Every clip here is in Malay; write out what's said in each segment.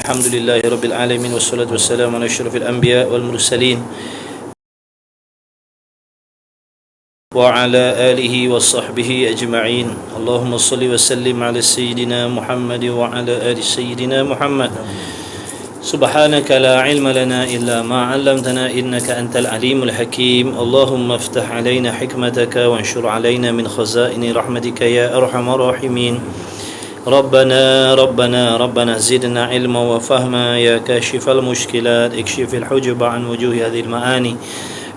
Alhamdulillahi Rabbil Alamin. Wassalatu wassalamu ala asyrafil anbiya wal mursalin wa ala alihi wa sahbihi ajma'in. Allahumma salli wa sallim ala Sayyidina Muhammad wa ala ali Sayyidina Muhammad. Subhanaka la ilma lana illa ma 'allamtana innaka antal alimul hakim. Allahumma iftah alaina hikmataka wa anshur alaina min khazaini rahmatika ya arhamar rahimin. ربنا زدنا علما وفهما يا كاشف المشكلات اكشف الحجب عن وجوه هذه المعاني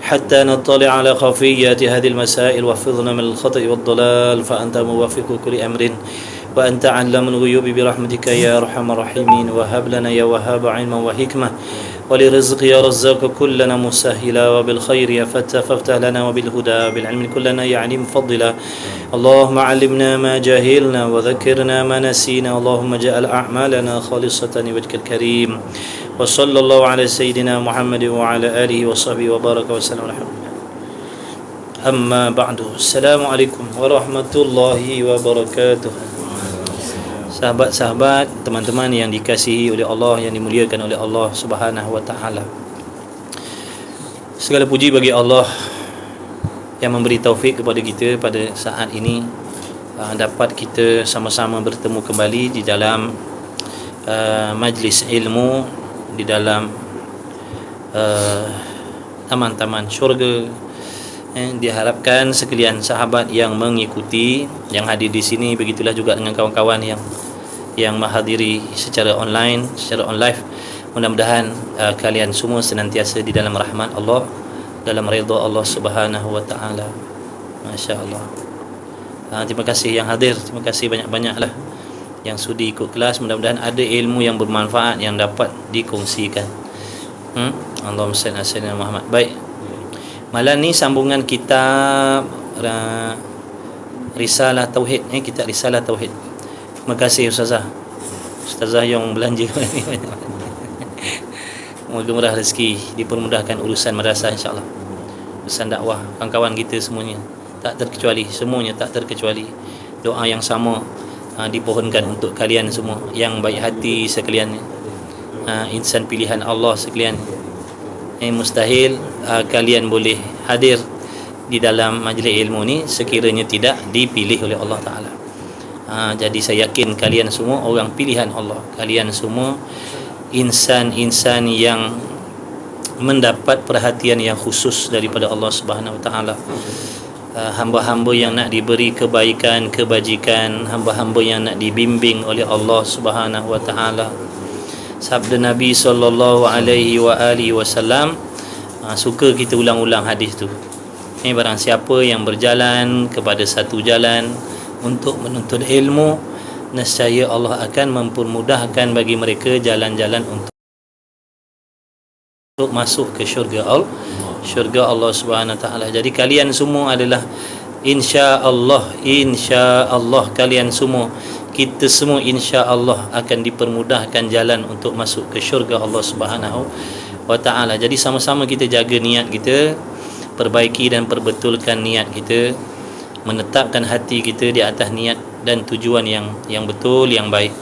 حتى نطلع على خفيات هذه المسائل واحفظنا من الخطأ والضلال فأنت موفق كل أمر وأنت علام الغيوب برحمتك يا أرحم الراحمين. وهب لنا يا وهاب علما وحكمة ولرزق يا رزاق كلنا مسهلا وبالخير يا فتى فافتح لنا وبالهدى بالعلم كلنا يا عليم فضلا. اللهم علمنا ما جهلنا وذكرنا ما نسينا. اللهم اجعل أعمالنا خالصة لوجهك الكريم. وصلى الله على سيدنا محمد وعلى آله وصحبه وبارك وسلم. أما بعد. السلام عليكم ورحمة الله وبركاته. Sahabat-sahabat, teman-teman yang dikasihi oleh Allah, yang dimuliakan oleh Allah Subhanahu wa taala. Segala puji bagi Allah yang memberi taufik kepada kita pada saat ini dapat kita sama-sama bertemu kembali di dalam majlis ilmu, di dalam taman-taman syurga. Diharapkan sekalian sahabat yang mengikuti, yang hadir di sini, begitulah juga dengan kawan-kawan yang menghadiri secara online, secara on live. Mudah-mudahan kalian semua senantiasa di dalam rahmat Allah, dalam redha Allah Subhanahu wa taala. Masya-Allah. Terima kasih yang hadir, terima kasih banyak-banyaklah yang sudi ikut kelas. Mudah-mudahan ada ilmu yang bermanfaat yang dapat dikongsikan. Allahumma salli ala sayyidina Muhammad. Baik. Malam ni sambungan kitab Risalah Tauhid, kitab Risalah Tauhid. Terima kasih Ustazah yang belanja. Moga murah rezeki, dipermudahkan urusan madrasah insya-Allah. Urusan dakwah, kawan-kawan kita semuanya tak terkecuali, semuanya tak terkecuali. Doa yang sama dipohonkan untuk kalian semua yang baik hati sekalian, insan pilihan Allah sekalian. Mustahil kalian boleh hadir di dalam majlis ilmu ni sekiranya tidak dipilih oleh Allah Ta'ala. Jadi saya yakin kalian semua orang pilihan Allah. Kalian semua insan-insan yang mendapat perhatian yang khusus daripada Allah Subhanahu Wa Ta'ala. Hamba-hamba yang nak diberi kebaikan, kebajikan, hamba-hamba yang nak dibimbing oleh Allah Subhanahu Wa Ta'ala. Sabda Nabi SAW, suka kita ulang-ulang hadis tu. Barang siapa yang berjalan kepada satu jalan untuk menuntut ilmu, nescaya Allah akan mempermudahkan bagi mereka jalan-jalan untuk masuk ke syurga Allah Subhanahu Wa Taala. Jadi kalian semua adalah insya-Allah kalian semua, kita semua insya-Allah akan dipermudahkan jalan untuk masuk ke syurga Allah Subhanahu wa taala. Jadi sama-sama kita jaga niat kita, perbaiki dan perbetulkan niat kita, menetapkan hati kita di atas niat dan tujuan yang betul, yang baik.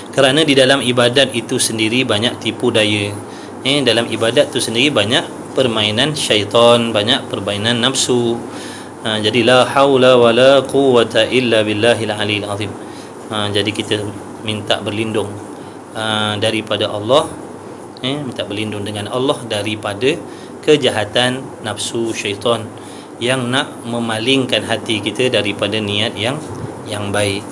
Kerana di dalam ibadat itu sendiri banyak tipu daya. Dalam ibadat itu sendiri banyak permainan syaitan, banyak permainan nafsu. Jadi la haula wala quwwata illa billahil aliyil azim. Jadi kita minta berlindung daripada Allah, minta berlindung dengan Allah daripada kejahatan nafsu syaitan yang nak memalingkan hati kita daripada niat yang baik.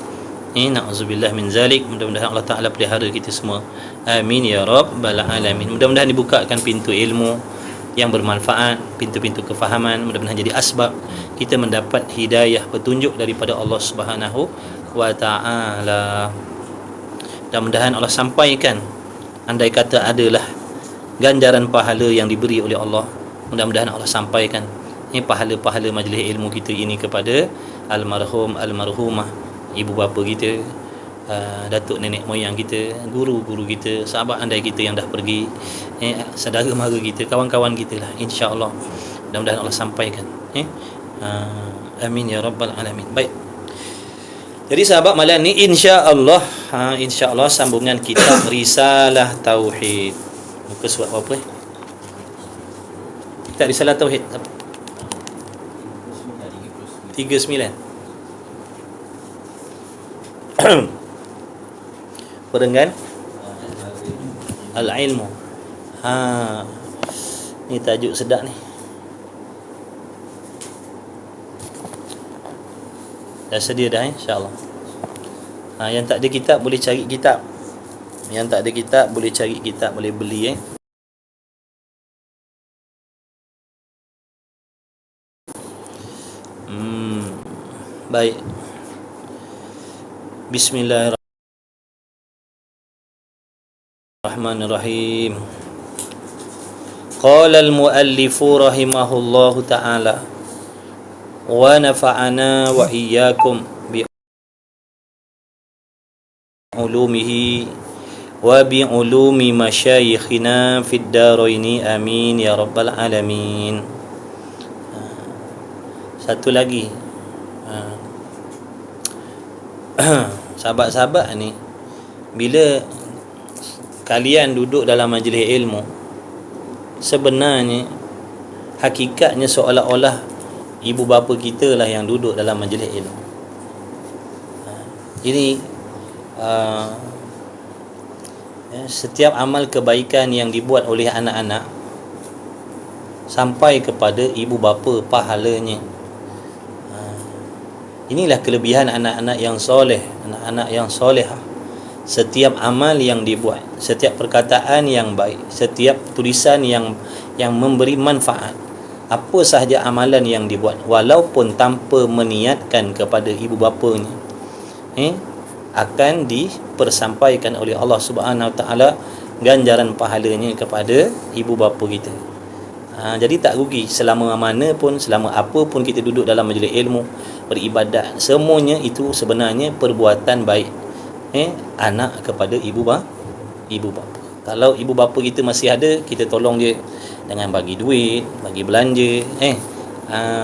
Na'udzubillah min zalik. Mudah-mudahan Allah Ta'ala pelihara kita semua. Amin ya rabbal alamin. Mudah-mudahan dibukakan pintu ilmu yang bermanfaat, pintu-pintu kefahaman. Mudah-mudahan jadi asbab kita mendapat hidayah, petunjuk daripada Allah Subhanahu wa ta'ala. Dan mudah-mudahan Allah sampaikan, andai kata adalah ganjaran pahala yang diberi oleh Allah, mudah-mudahan Allah sampaikan pahala-pahala majlis ilmu kita ini kepada almarhum, almarhumah, ibu bapa kita, datuk nenek moyang kita, guru-guru kita, sahabat andai kita yang dah pergi, saudara mara kita, kawan-kawan kita lah, insya-Allah. Mudah-mudahan Allah sampaikan. Amin ya rabbal alamin. Baik. Jadi sahabat malam ni insya-Allah insya-Allah sambungan kitab Risalah Tauhid. Muka surat apa ni? Kitab Risalah Tauhid apa? 39. Perenggan Al-Ilmu. Ni tajuk sedap ni. Dah sedia dah insya-Allah. Yang tak ada kitab boleh cari kitab. Yang tak ada kitab boleh cari kitab, boleh beli Baik. Bismillahirrahmanirrahim. Qala al-muallifu rahimahullahu ta'ala wa nafa'ana wa iyyakum bi ulumihi wa bi ulumi masyayikhina fid daraini amin ya rabbal alamin. Satu lagi, sahabat-sahabat ni, bila kalian duduk dalam majlis ilmu, sebenarnya hakikatnya seolah-olah ibu bapa kita lah yang duduk dalam majlis ilmu. Ini setiap amal kebaikan yang dibuat oleh anak-anak sampai kepada ibu bapa pahalanya. Inilah kelebihan anak-anak yang soleh, anak-anak yang solehah. Setiap amal yang dibuat, setiap perkataan yang baik, setiap tulisan yang memberi manfaat, apa sahaja amalan yang dibuat, walaupun tanpa meniatkan kepada ibu bapanya, akan dipersampaikan oleh Allah Subhanahu Wa Taala ganjaran pahalanya kepada ibu bapa kita. Jadi tak rugi selama mana pun, selama apa pun kita duduk dalam majlis ilmu, beribadat, semuanya itu sebenarnya perbuatan baik anak kepada ibu bapa. Kalau ibu bapa kita masih ada, kita tolong dia dengan bagi duit, bagi belanja.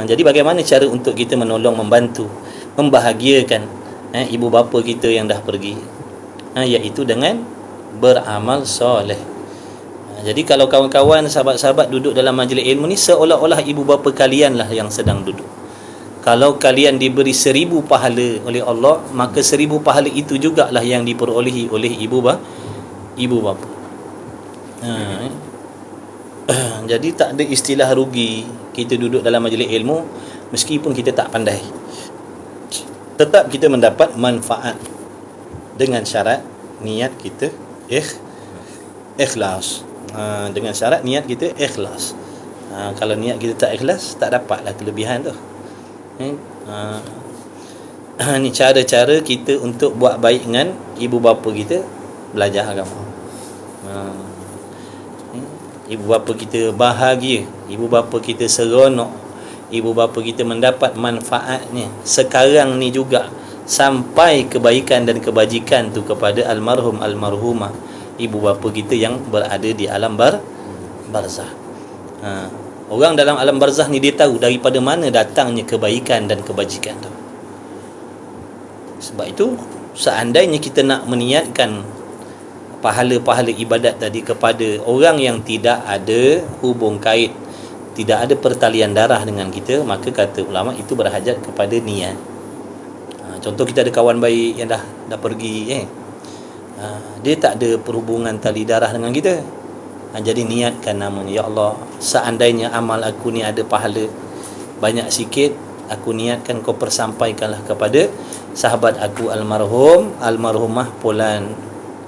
Jadi bagaimana cara untuk kita menolong, membantu, membahagiakan ibu bapa kita yang dah pergi? Iaitu dengan beramal soleh. Jadi kalau kawan-kawan, sahabat-sahabat duduk dalam majlis ilmu ni, seolah-olah ibu bapa kalian lah yang sedang duduk. Kalau kalian diberi 1000 pahala oleh Allah, maka 1000 pahala itu jugalah yang diperolehi oleh ibu bapa. Jadi tak ada istilah rugi kita duduk dalam majlis ilmu meskipun kita tak pandai. Tetap kita mendapat manfaat dengan syarat niat kita ikhlas. Dengan syarat niat kita ikhlas. Kalau niat kita tak ikhlas, tak dapatlah kelebihan tu. Ni cara-cara kita untuk buat baik dengan ibu bapa kita, belajar agama. Ibu bapa kita bahagia, ibu bapa kita seronok, ibu bapa kita mendapat manfaatnya sekarang ni juga, sampai kebaikan dan kebajikan tu kepada almarhum almarhumah ibu bapa kita yang berada di alam barzah. Orang dalam alam barzah ni dia tahu daripada mana datangnya kebaikan dan kebajikan tu. Sebab itu seandainya kita nak meniatkan pahala-pahala ibadat tadi kepada orang yang tidak ada hubung kait, tidak ada pertalian darah dengan kita, maka kata ulama itu berhajat kepada niat. Contoh kita ada kawan baik yang dah pergi, dia tak ada perhubungan tali darah dengan kita. Jadi niatkan namanya, ya Allah, seandainya amal aku ni ada pahala banyak sikit, aku niatkan kau persampaikanlah kepada sahabat aku almarhumah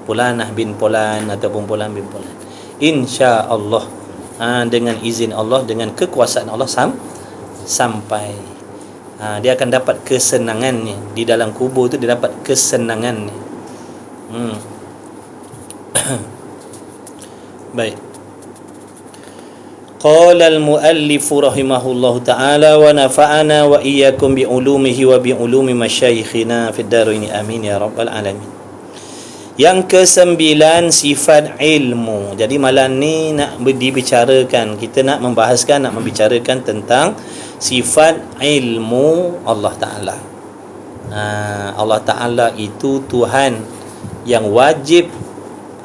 Pulanah bin Pulan ataupun Pulan bin Pulan. Insya-Allah, dengan izin Allah, dengan kekuasaan Allah sampai dia akan dapat kesenangannya di dalam kubur tu, dia dapat kesenangannya. Baik. Qala al-muallif rahimahullahu ta'ala wa nafa'ana wa iyyakum bi ulumihi wa bi ulumi masyayikhina fid darain amin ya rabbal alamin. Yang ke-9, sifat ilmu. Jadi malam ni nak dibicarakan, kita nak membicarakan tentang sifat ilmu Allah Ta'ala. Allah Ta'ala itu Tuhan yang wajib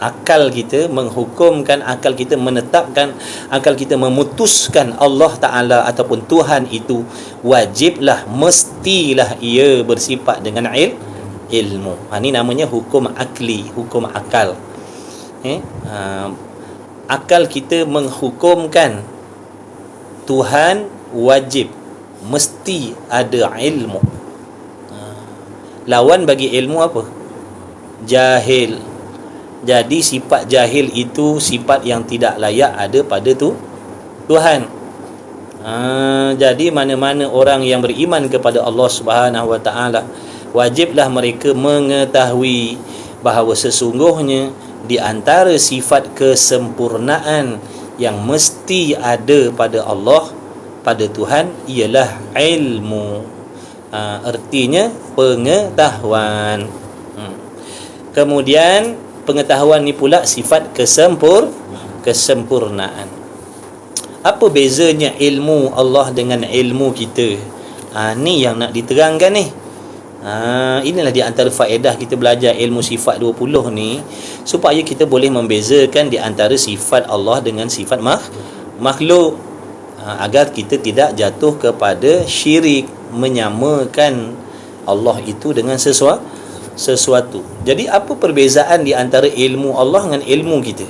akal kita menghukumkan, akal kita menetapkan, akal kita memutuskan Allah Ta'ala ataupun Tuhan itu wajiblah, mestilah ia bersifat dengan ilmu. Ini namanya hukum akli, hukum akal. Akal kita menghukumkan Tuhan wajib, mesti ada ilmu. Lawan bagi ilmu apa? Jahil. Jadi sifat jahil itu sifat yang tidak layak ada pada Tuhan. Jadi mana-mana orang yang beriman kepada Allah Subhanahu Wa Taala, wajiblah mereka mengetahui bahawa sesungguhnya di antara sifat kesempurnaan yang mesti ada pada Allah, pada Tuhan, ialah ilmu. Artinya pengetahuan. Kemudian pengetahuan ni pula sifat kesempurnaan. Apa bezanya ilmu Allah dengan ilmu kita? Ni yang nak diterangkan ni. Inilah di antara faedah kita belajar ilmu sifat 20 ni, supaya kita boleh membezakan di antara sifat Allah dengan sifat makhluk, agar kita tidak jatuh kepada syirik, menyamakan Allah itu dengan sesuatu. Jadi apa perbezaan di antara ilmu Allah dengan ilmu kita?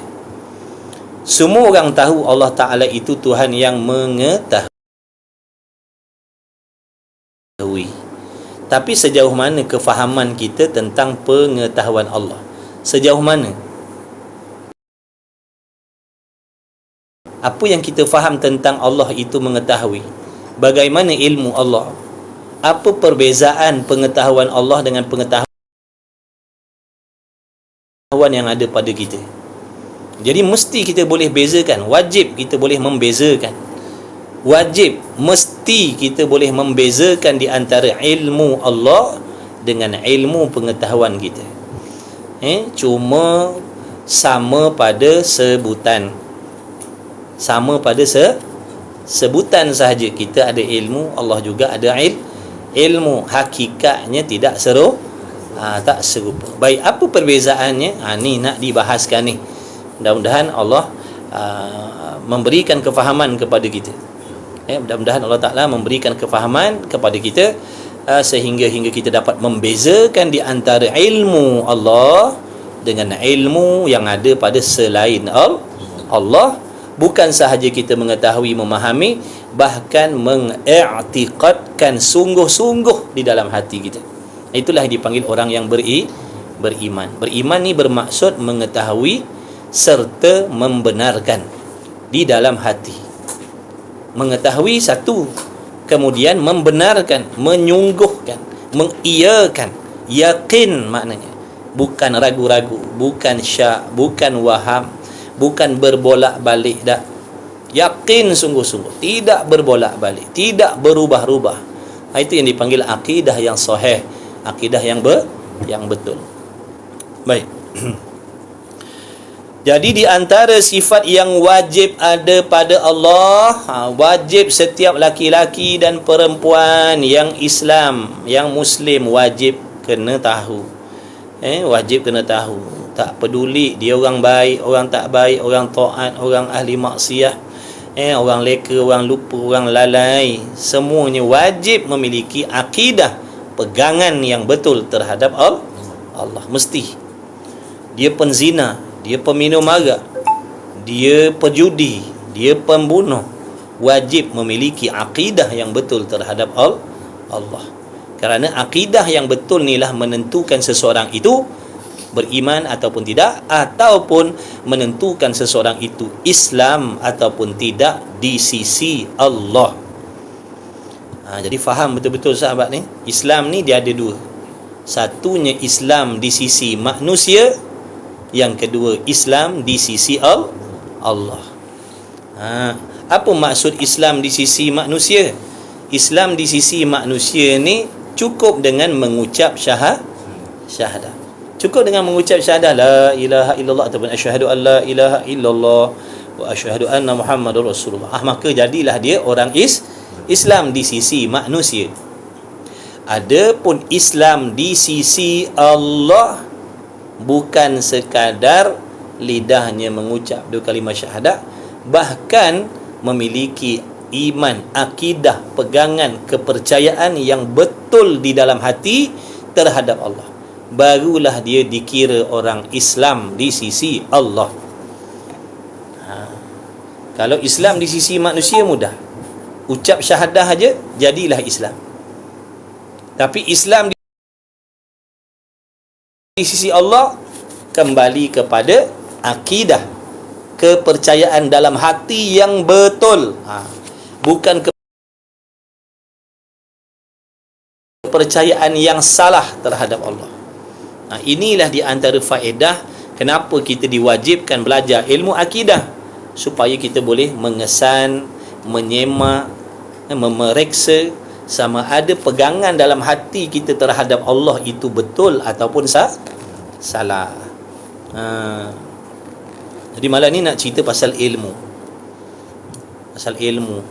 Semua orang tahu Allah Ta'ala itu Tuhan yang mengetahui. Tapi sejauh mana kefahaman kita tentang pengetahuan Allah? Sejauh mana? Apa yang kita faham tentang Allah itu mengetahui? Bagaimana ilmu Allah? Apa perbezaan pengetahuan Allah dengan pengetahuan yang ada pada kita? Jadi mesti kita boleh bezakan, wajib kita boleh membezakan. Wajib, mesti kita boleh membezakan di antara ilmu Allah dengan ilmu pengetahuan kita. Cuma sama pada sebutan. Sama pada sebutan sahaja. Kita ada ilmu, Allah juga ada ilmu. Hakikatnya tidak tak serupa. Baik, apa perbezaannya? Ni nak dibahaskan ni. Mudah-mudahan Allah memberikan kefahaman kepada kita. Mudah-mudahan Allah Ta'ala memberikan kefahaman kepada kita, sehingga kita dapat membezakan di antara ilmu Allah dengan ilmu yang ada pada selain Allah. Bukan sahaja kita mengetahui, memahami, bahkan mengiktikadkan sungguh-sungguh di dalam hati kita. Itulah yang dipanggil orang yang beriman. Beriman ni bermaksud mengetahui serta membenarkan di dalam hati. Mengetahui satu, kemudian membenarkan, menyungguhkan, mengiyakan, yakin maknanya. Bukan ragu-ragu, bukan syak, bukan waham, bukan berbolak-balik dah. Yakin sungguh-sungguh, tidak berbolak-balik, tidak berubah-ubah. Itu yang dipanggil akidah yang sahih, akidah yang betul. Baik. Jadi di antara sifat yang wajib ada pada Allah, wajib setiap laki-laki dan perempuan yang Islam, yang Muslim wajib kena tahu. Wajib kena tahu. Tak peduli dia orang baik, orang tak baik, orang taat, orang ahli maksiat, orang leka, orang lupa, orang lalai, semuanya wajib memiliki akidah, pegangan yang betul terhadap Allah. Mesti. Dia penzina, dia peminum arak, dia pejudi, dia pembunuh, wajib memiliki akidah yang betul terhadap Allah. Kerana akidah yang betul inilah menentukan seseorang itu beriman ataupun tidak, ataupun menentukan seseorang itu Islam ataupun tidak di sisi Allah. Jadi faham betul-betul sahabat ni. Islam ni dia ada dua. Satunya Islam di sisi manusia, yang kedua Islam di sisi Allah. Apa maksud Islam di sisi manusia? Islam di sisi manusia ni cukup dengan mengucap syahadah. Cukup dengan mengucap syahadah la ilaha illallah ataupun asyhadu an la ilaha illallah wa asyhadu anna Muhammadur Rasulullah. Maka jadilah dia orang Islam di sisi manusia. Adapun Islam di sisi Allah bukan sekadar lidahnya mengucap dua kalimah syahadat, bahkan memiliki iman, akidah, pegangan, kepercayaan yang betul di dalam hati terhadap Allah. Barulah dia dikira orang Islam di sisi Allah. Kalau Islam di sisi manusia mudah, ucap syahadah aja jadilah Islam. Tapi Islam di sisi Allah kembali kepada akidah, kepercayaan dalam hati yang betul, bukan kepercayaan yang salah terhadap Allah. Inilah di antara faedah kenapa kita diwajibkan belajar ilmu akidah, supaya kita boleh mengesan, menyemak, memeriksa sama ada pegangan dalam hati kita terhadap Allah itu betul ataupun salah. Jadi malam ni nak cerita pasal ilmu. Pasal ilmu.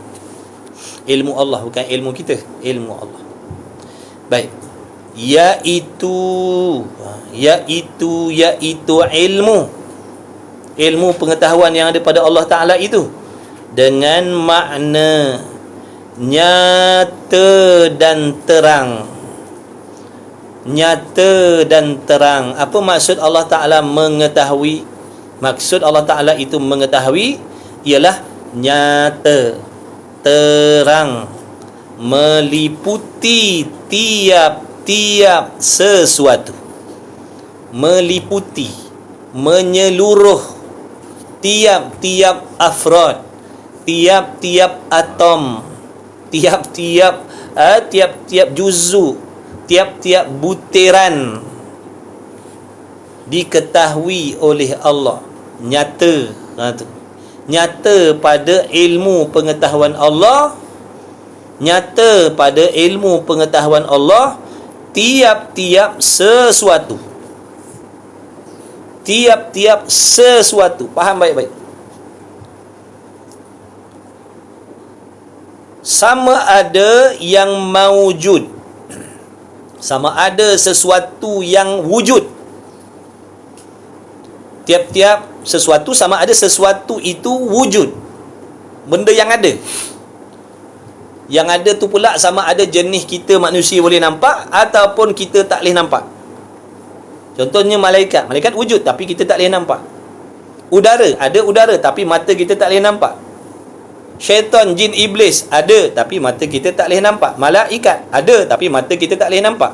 Ilmu Allah, bukan ilmu kita, ilmu Allah. Baik. Iaitu ilmu pengetahuan yang ada pada Allah Ta'ala itu dengan makna nyata dan terang. Nyata dan terang. Apa maksud Allah Ta'ala mengetahui? Maksud Allah Ta'ala itu mengetahui ialah nyata, terang, meliputi tiap-tiap sesuatu. Meliputi, menyeluruh tiap-tiap afrod, tiap-tiap atom, tiap-tiap juzu, tiap-tiap butiran diketahui oleh Allah. Nyata. Nyata pada ilmu pengetahuan Allah. Nyata pada ilmu pengetahuan Allah tiap-tiap sesuatu. Tiap-tiap sesuatu. Faham baik-baik. Sama ada yang maujud, sama ada sesuatu yang wujud. Tiap-tiap sesuatu sama ada sesuatu itu wujud, benda yang ada. Yang ada tu pula sama ada jenis kita manusia boleh nampak ataupun kita tak boleh nampak. Contohnya malaikat. Malaikat wujud tapi kita tak boleh nampak. Udara, ada udara tapi mata kita tak boleh nampak. Syaitan, jin, iblis ada tapi mata kita tak boleh nampak. Malaikat ada tapi mata kita tak boleh nampak.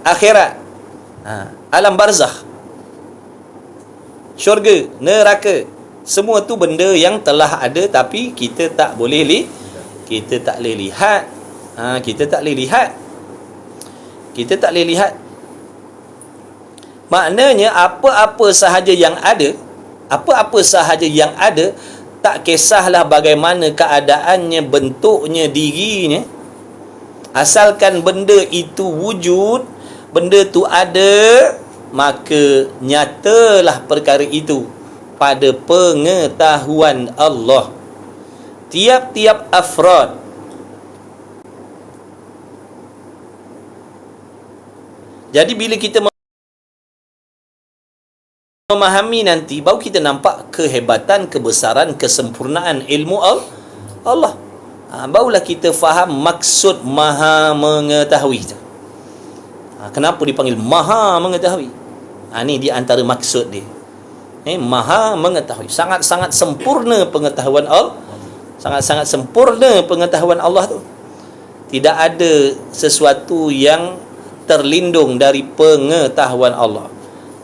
Akhirat, alam barzakh, syurga, neraka, semua tu benda yang telah ada tapi kita tak boleh lihat. Kita tak boleh lihat. Kita tak boleh lihat. Kita tak boleh lihat. Maknanya apa-apa sahaja yang ada, apa-apa sahaja yang ada, tak kisahlah bagaimana keadaannya, bentuknya, dirinya, asalkan benda itu wujud, benda tu ada, maka nyatalah perkara itu pada pengetahuan Allah. Tiap-tiap afrad, jadi bila kita memahami nanti, baru kita nampak kehebatan, kebesaran, kesempurnaan ilmu Allah. Barulah kita faham maksud maha mengetahui. Kenapa dipanggil maha mengetahui? Ini di antara maksud dia. Maha mengetahui. Sangat-sangat sempurna pengetahuan Allah. Sangat-sangat sempurna pengetahuan Allah tu. Tidak ada sesuatu yang terlindung dari pengetahuan Allah.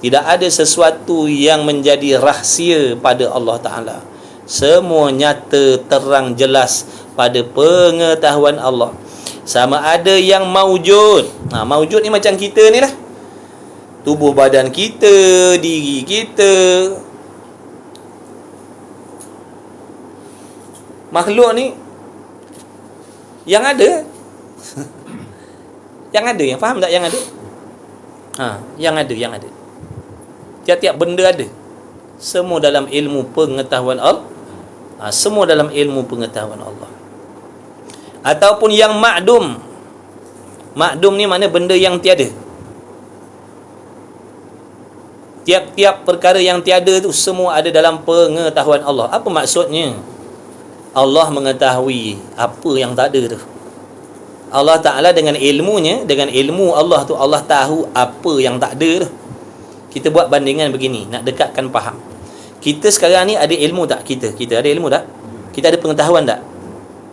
Tidak ada sesuatu yang menjadi rahsia pada Allah Ta'ala. Semua nyata, terang, jelas pada pengetahuan Allah. Sama ada yang maujud. Maujud ni macam kita ni lah. Tubuh badan kita, diri kita. Makhluk ni yang ada. Yang ada, yang faham tak yang ada? Yang ada. Tiap-tiap benda ada. Semua dalam ilmu pengetahuan Allah. Semua dalam ilmu pengetahuan Allah. Ataupun yang ma'dum. Makdum ni mana benda yang tiada. Tiap-tiap perkara yang tiada tu semua ada dalam pengetahuan Allah. Apa maksudnya? Allah mengetahui apa yang tak ada tu. Allah Ta'ala dengan ilmunya, dengan ilmu Allah tu, Allah tahu apa yang tak ada tu. Kita buat bandingan begini, nak dekatkan faham. Kita sekarang ni ada ilmu tak? Kita ada ilmu tak? Kita ada pengetahuan tak?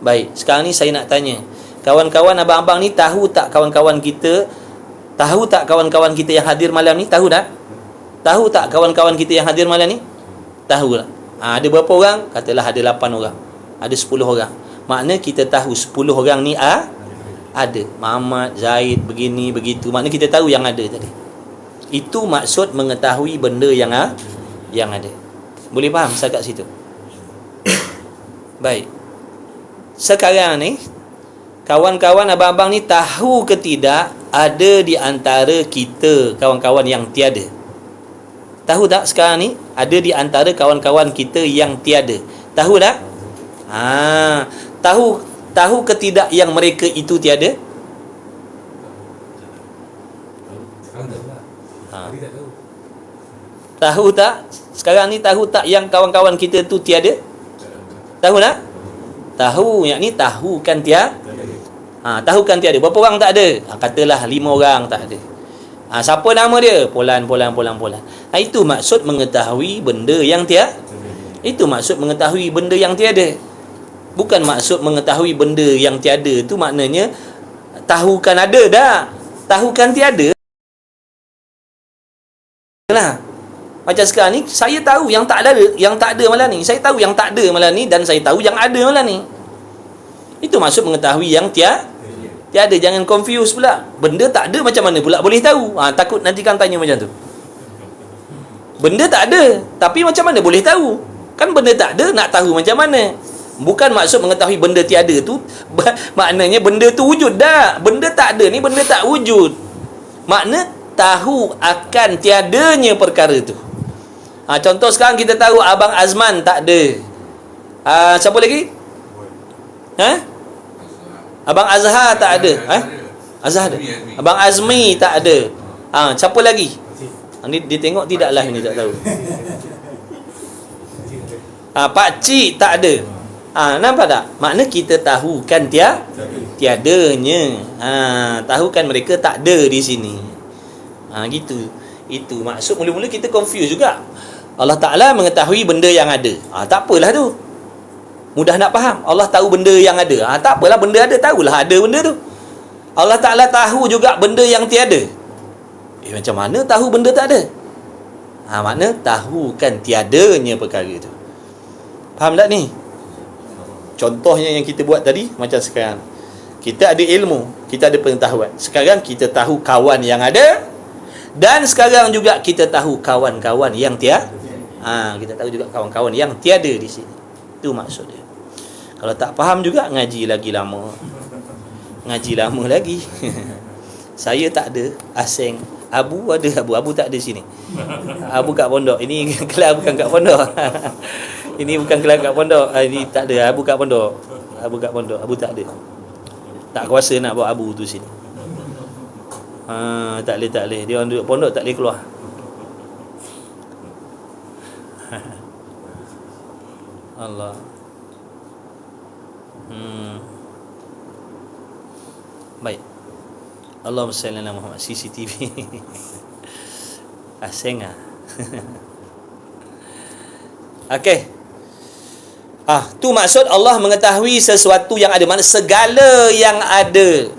Baik, sekarang ni saya nak tanya, kawan-kawan abang-abang ni tahu tak kawan-kawan kita yang hadir malam ni? Tahu tak? Tahu tak kawan-kawan kita yang hadir malam ni? Tahu lah. Ada berapa orang? Katalah ada 8 orang. Ada 10 orang. Makna kita tahu 10 orang ni ada. Muhammad, Zaid, begini, begitu. Makna kita tahu yang ada tadi. Itu maksud mengetahui benda yang ada. Boleh faham setakat situ? Baik. Sekarang ni, kawan-kawan abang-abang ni tahu ke tidak ada di antara kita kawan-kawan yang tiada? Tahu tak sekarang ni ada di antara kawan-kawan kita yang tiada? Tahu tak? Tahu ke tidak yang mereka itu tiada? Tahu tak? Sekarang ni tahu tak yang kawan-kawan kita tu tiada? Tahu tak? Tahu, yang ni tahu kan tiada. Tahu kan tiada. Berapa orang tak ada? Katalah 5 orang tak ada. Siapa nama dia? Polan. Itu maksud mengetahui benda yang tiada. Itu maksud mengetahui benda yang tiada. Bukan maksud mengetahui benda yang tiada tu maknanya tahukan ada dah. Tahukan tiada lah. Macam sekarang ni saya tahu yang tak ada malam ni. Saya tahu yang tak ada malam ni dan saya tahu yang ada malam ni. Itu maksud mengetahui yang tiada. Jangan confuse pula. Benda tak ada macam mana pula boleh tahu? Takut nanti kan tanya macam tu. Benda tak ada, tapi macam mana boleh tahu? Kan benda tak ada, nak tahu macam mana? Bukan maksud mengetahui benda tiada tu maknanya benda tu wujud dah. Benda tak ada ni benda tak wujud. Makna tahu akan tiadanya perkara tu. Contoh sekarang kita tahu Abang Azman tak ada. Siapa lagi? Abang Azhar tak ada. Azhar ada. Abang Azmi tak ada. Siapa lagi? Dia tengok tidaklah ini tak tahu. Pak Cik tak ada. Nampak tak? Makna kita tahu kan tiadanya. Tahu kan mereka tak ada di sini. Gitu. Itu maksud mula-mula kita confuse juga. Allah Ta'ala mengetahui benda yang ada. Tak apalah tu. Mudah nak faham. Allah tahu benda yang ada. Tak apalah benda ada, tahulah ada benda tu. Allah Ta'ala tahu juga benda yang tiada. Macam mana tahu benda tak ada? Makna tahu kan tiadanya perkara tu. Faham tak ni? Contohnya yang kita buat tadi macam sekarang. Kita ada ilmu, kita ada pengetahuan. Sekarang kita tahu kawan yang ada dan sekarang juga kita tahu kawan-kawan yang tiada. Kita tahu juga kawan-kawan yang tiada di sini. Itu maksud dia. Kalau tak faham juga ngaji lagi lama. Ngaji lama lagi. Saya tak ada asing. Abu ada Abu tak ada sini. Abu kat pondok. Ini kelas bukan kat pondok. Ini bukan kelas kat pondok. Ini tak ada. Abu kat pondok. Abu tak ada. Tak kuasa nak bawa Abu tu sini. Tak boleh. Dia orang duduk pondok tak boleh keluar. Allah. Baik. Allahumma salli ala Muhammad. CCTV. Asing Okey. Tu maksud Allah mengetahui sesuatu yang ada. Mana segala yang ada.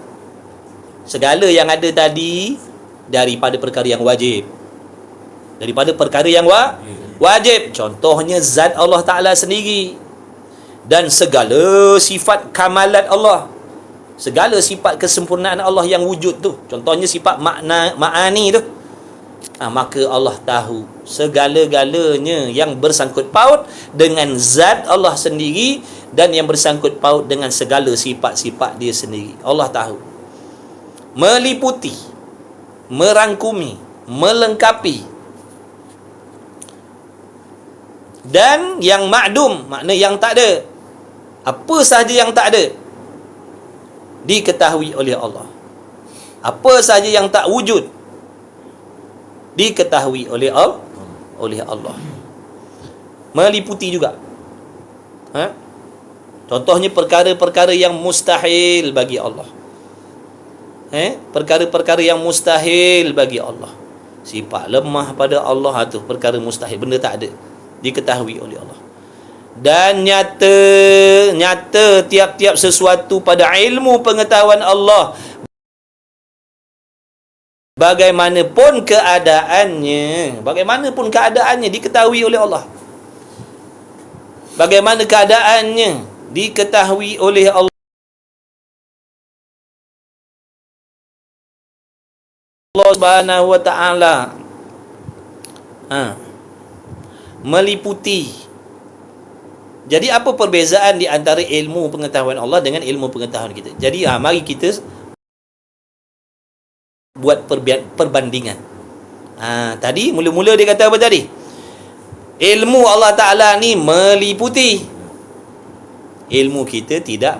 Segala yang ada tadi daripada perkara yang wajib. Daripada perkara yang wajib. Contohnya zat Allah Ta'ala sendiri. Dan segala sifat kamalat Allah. Segala sifat kesempurnaan Allah yang wujud tu. Contohnya sifat ma'ani tu. Maka Allah tahu segala-galanya yang bersangkut paut dengan zat Allah sendiri dan yang bersangkut paut dengan segala sifat-sifat dia sendiri. Allah tahu. Meliputi, merangkumi, melengkapi. Dan yang ma'dum, makna yang tak ada. Apa sahaja yang tak ada diketahui oleh Allah. Apa saja yang tak wujud diketahui oleh Allah. Meliputi juga. Contohnya perkara-perkara yang mustahil bagi Allah. Perkara-perkara yang mustahil bagi Allah. Sifat lemah pada Allah tu perkara mustahil, benda tak ada, diketahui oleh Allah. Dan nyata tiap-tiap sesuatu pada ilmu pengetahuan Allah, bagaimanapun keadaannya diketahui oleh Allah. Bagaimana keadaannya diketahui oleh Allah Subhanahu wa ta'ala. Meliputi. Jadi apa perbezaan di antara ilmu pengetahuan Allah dengan ilmu pengetahuan kita? Jadi mari kita buat perbandingan. Tadi mula-mula dia kata apa tadi? Ilmu Allah Ta'ala ni meliputi. Ilmu kita tidak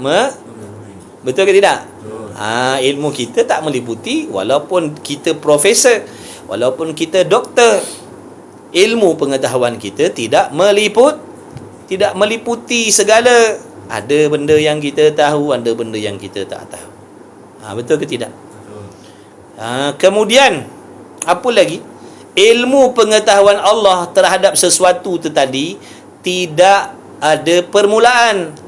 betul ke tidak? Ilmu kita tak meliputi, walaupun kita profesor, walaupun kita doktor. Ilmu pengetahuan kita tidak meliputi segala. Ada benda yang kita tahu, ada benda yang kita tak tahu. Betul ke tidak? Kemudian apa lagi? Ilmu pengetahuan Allah terhadap sesuatu itu tadi tidak ada permulaan.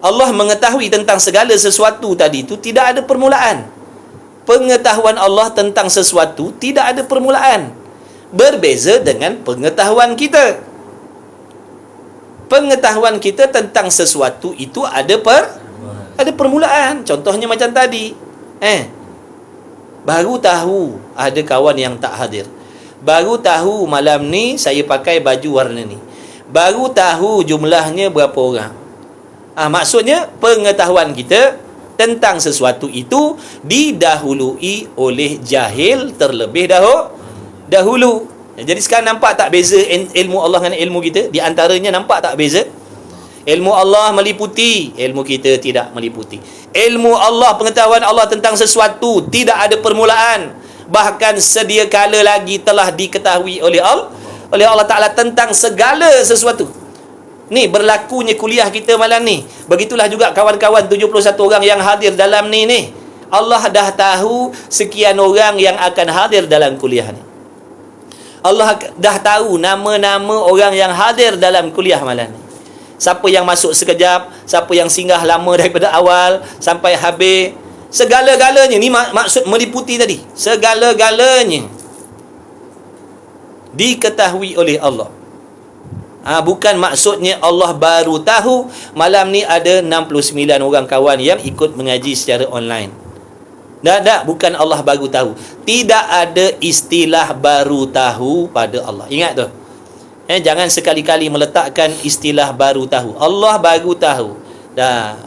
Allah mengetahui tentang segala sesuatu tadi itu tidak ada permulaan. Pengetahuan Allah tentang sesuatu tidak ada permulaan. Berbeza dengan pengetahuan kita. Pengetahuan kita tentang sesuatu itu ada permulaan. Contohnya macam tadi. Baru tahu ada kawan yang tak hadir. Baru tahu malam ni saya pakai baju warna ni. Baru tahu jumlahnya berapa orang. Maksudnya pengetahuan kita tentang sesuatu itu didahului oleh jahil terlebih dahulu. Jadi sekarang nampak tak beza ilmu Allah dengan ilmu kita? Di antaranya nampak tak beza? Ilmu Allah meliputi, ilmu kita tidak meliputi. Ilmu Allah, pengetahuan Allah tentang sesuatu tidak ada permulaan. Bahkan sedia kala lagi telah diketahui oleh Allah Ta'ala tentang segala sesuatu. Ni berlakunya kuliah kita malam ni. Begitulah juga kawan-kawan 71 orang yang hadir dalam ni. Allah dah tahu sekian orang yang akan hadir dalam kuliah ni. Allah dah tahu nama-nama orang yang hadir dalam kuliah malam ni. Siapa yang masuk sekejap, siapa yang singgah lama daripada awal sampai habis. Segala-galanya ni maksud meliputi tadi. Segala-galanya diketahui oleh Allah. Bukan maksudnya Allah baru tahu malam ni ada 69 orang kawan yang ikut mengaji secara online. Tak, bukan Allah baru tahu. Tidak ada istilah baru tahu pada Allah. Ingat tu. Jangan sekali-kali meletakkan istilah baru tahu. Allah baru tahu. Dah.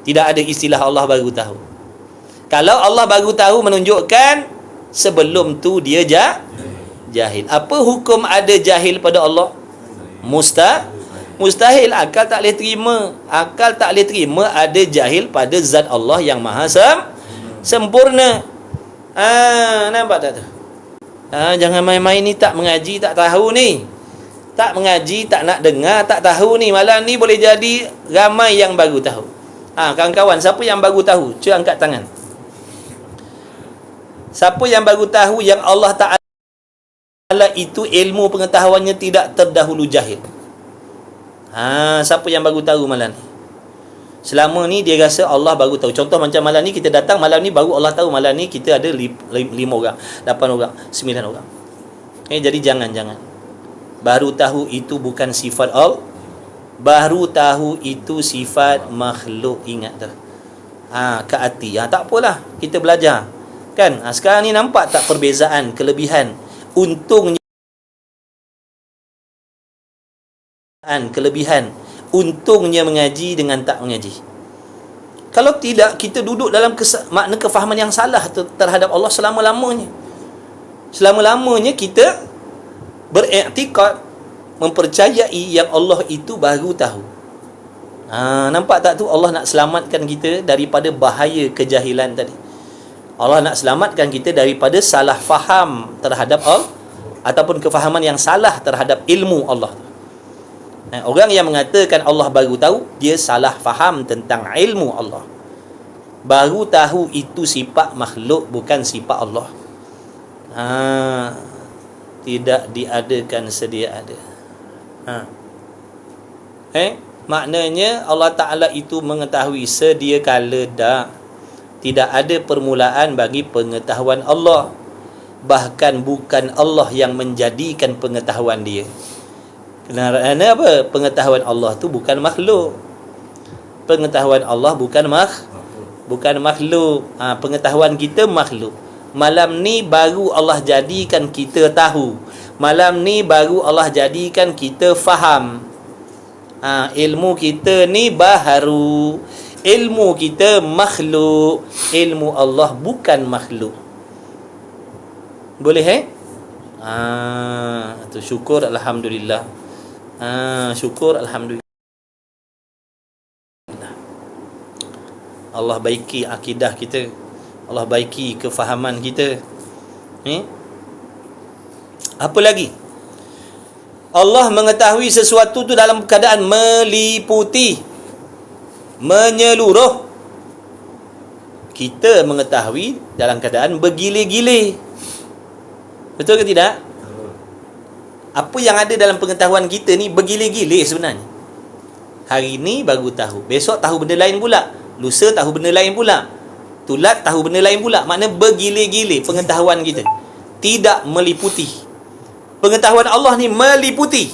Tidak ada istilah Allah baru tahu. Kalau Allah baru tahu menunjukkan sebelum tu dia jahil. Apa hukum ada jahil pada Allah? Mustahil. Akal tak boleh terima ada jahil pada zat Allah yang maha sempurna. Nampak tak tu? Jangan main-main ni, tak mengaji tak tahu ni. Tak mengaji, tak nak dengar, tak tahu ni. Malam ni boleh jadi ramai yang baru tahu. Kawan-kawan, siapa yang baru tahu? Cuba angkat tangan. Siapa yang baru tahu yang Allah Ta'ala itu ilmu pengetahuannya tidak terdahulu jahil? Siapa yang baru tahu malam ni? Selama ni dia rasa Allah baru tahu. Contoh macam malam ni kita datang, malam ni baru Allah tahu malam ni kita ada 5 orang, 8 orang, 9 orang. Jadi jangan. Baru tahu itu bukan sifat Allah. Baru tahu itu sifat makhluk. Ingat tu. Ke hati. Tak apalah, kita belajar. Kan? Sekarang ni nampak tak perbezaan, kelebihan, untungnya mengaji dengan tak mengaji. Kalau tidak, kita duduk dalam makna kefahaman yang salah terhadap Allah selama-lamanya. Selama-lamanya kita beriktikad, mempercayai yang Allah itu baru tahu. Nampak tak tu Allah nak selamatkan kita daripada bahaya kejahilan tadi. Allah nak selamatkan kita daripada salah faham terhadap Allah, ataupun kefahaman yang salah terhadap ilmu Allah. Orang yang mengatakan Allah baru tahu, dia salah faham tentang ilmu Allah. Baru tahu itu sifat makhluk, bukan sifat Allah. Tidak diadakan sedia ada. Maknanya Allah Ta'ala itu mengetahui sedia kala dah. Tidak ada permulaan bagi pengetahuan Allah. Bahkan bukan Allah yang menjadikan pengetahuan dia. Kerana apa? Pengetahuan Allah tu bukan makhluk. Pengetahuan Allah bukan makhluk. Pengetahuan kita makhluk. Malam ni baru Allah jadikan kita tahu. Malam ni baru Allah jadikan kita faham. Ilmu kita ni baharu. Ilmu kita makhluk. Ilmu Allah bukan makhluk. Boleh tu syukur alhamdulillah. Syukur alhamdulillah. Allah baiki akidah kita. Allah baiki kefahaman kita. Apa lagi? Allah mengetahui sesuatu tu dalam keadaan meliputi, menyeluruh. Kita mengetahui dalam keadaan bergilir-gilir. Betul ke tidak? Apa yang ada dalam pengetahuan kita ni bergilir-gilir sebenarnya. Hari ni baru tahu, besok tahu benda lain pula, lusa tahu benda lain pula, tulat tahu benda lain pula. Makna bergilir-gilir pengetahuan kita, tidak meliputi. Pengetahuan Allah ni meliputi.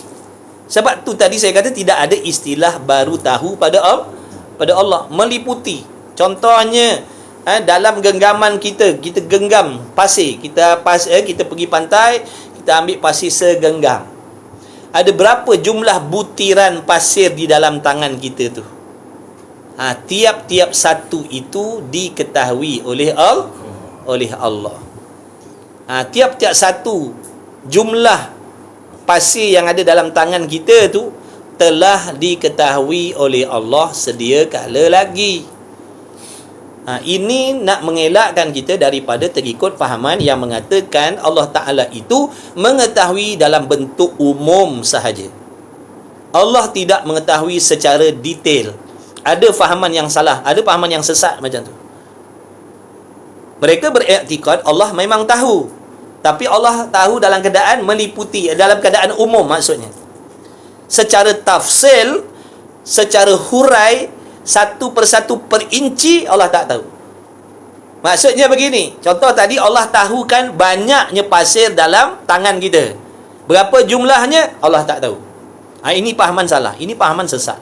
Sebab tu tadi saya kata tidak ada istilah baru tahu pada Allah. Meliputi. Contohnya dalam genggaman kita genggam pasir, kita pergi pantai, kita ambil pasir segenggam. Ada berapa jumlah butiran pasir di dalam tangan kita tu? Tiap-tiap satu itu diketahui oleh Allah. Tiap-tiap satu jumlah pasir yang ada dalam tangan kita tu telah diketahui oleh Allah sedia kala lagi. Ini nak mengelakkan kita daripada terikut fahaman yang mengatakan Allah Ta'ala itu mengetahui dalam bentuk umum sahaja. Allah tidak mengetahui secara detail. Ada fahaman yang salah, ada fahaman yang sesat macam tu. Mereka beriktikad Allah memang tahu, tapi Allah tahu dalam keadaan meliputi, dalam keadaan umum maksudnya. Secara tafsil, secara hurai, satu persatu perinci Allah tak tahu. Maksudnya begini, contoh tadi Allah tahu kan banyaknya pasir dalam tangan kita. Berapa jumlahnya Allah tak tahu. Ini pahaman salah, ini pahaman sesat.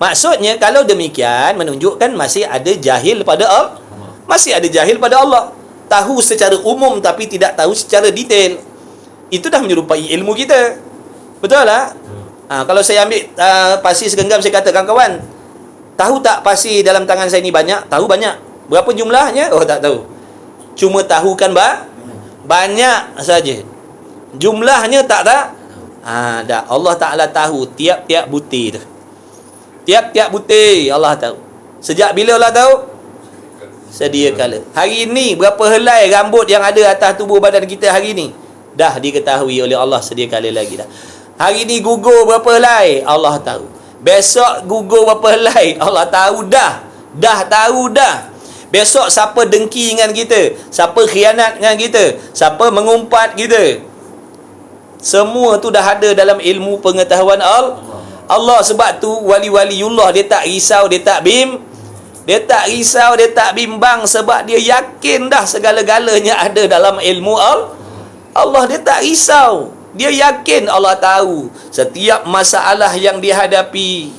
Maksudnya kalau demikian menunjukkan masih ada jahil pada Allah. Masih ada jahil pada Allah. Tahu secara umum tapi tidak tahu secara detail. Itu dah menyerupai ilmu kita. Betul tak? Kalau saya ambil pasir segenggam, saya kata, kawan-kawan, tahu tak pasir dalam tangan saya ni banyak? Tahu banyak. Berapa jumlahnya? Oh, tak tahu. Cuma tahu kan banyak saja. Jumlahnya tak. Dah. Allah Ta'ala tahu tiap-tiap butir tu. Tiap-tiap butir Allah tahu. Sejak bila Allah tahu? Sedia kala. Hari ni berapa helai rambut yang ada atas tubuh badan kita hari ni? Dah diketahui oleh Allah sedia kala lagi dah. Hari ni gugur berapa helai? Allah tahu. Besok gugur berapa helai? Allah tahu dah. Dah tahu dah. Besok siapa dengki dengan kita? Siapa khianat dengan kita? Siapa mengumpat kita? Semua tu dah ada dalam ilmu pengetahuan Allah. Sebab tu wali-waliullah dia tak risau, dia tak risau, dia tak bimbang, sebab dia yakin dah segala-galanya ada dalam ilmu Allah. Dia tak risau. Dia yakin Allah tahu setiap masalah yang dihadapi.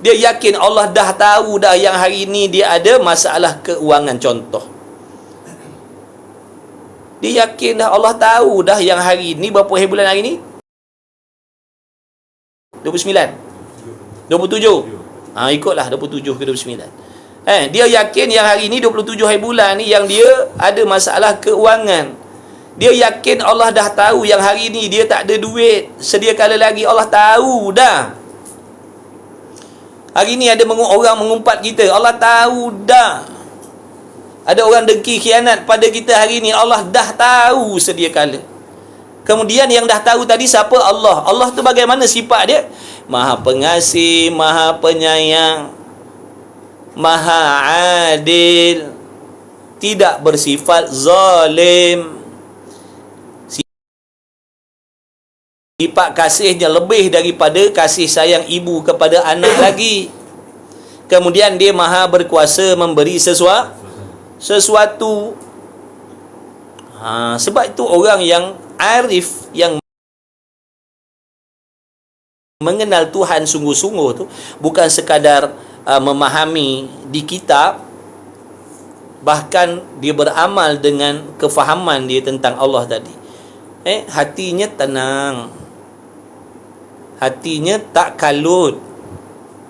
Dia yakin Allah dah tahu dah yang hari ni dia ada masalah keuangan contoh. Dia yakin dah Allah tahu dah yang hari ni berapa bulan hari ni? 29 27. Ikutlah 27 ke 29. Dia yakin yang hari ni 27 hari bulan ni yang dia ada masalah keuangan. Dia yakin Allah dah tahu yang hari ni dia tak ada duit sedia kala lagi. Allah tahu dah. Hari ni ada orang mengumpat kita, Allah tahu dah. Ada orang dengki khianat pada kita hari ni, Allah dah tahu sedia kala. Kemudian yang dah tahu tadi siapa? Allah. Allah tu bagaimana sifat dia? Maha pengasih, maha penyayang, maha adil, tidak bersifat zalim. Sifat kasihnya lebih daripada kasih sayang ibu kepada anak lagi. Kemudian dia maha berkuasa memberi sesuatu. Sebab itu orang yang arif, yang mengenal Tuhan sungguh-sungguh tu bukan sekadar memahami di kitab, bahkan dia beramal dengan kefahaman dia tentang Allah tadi. Hatinya tenang, hatinya tak kalut,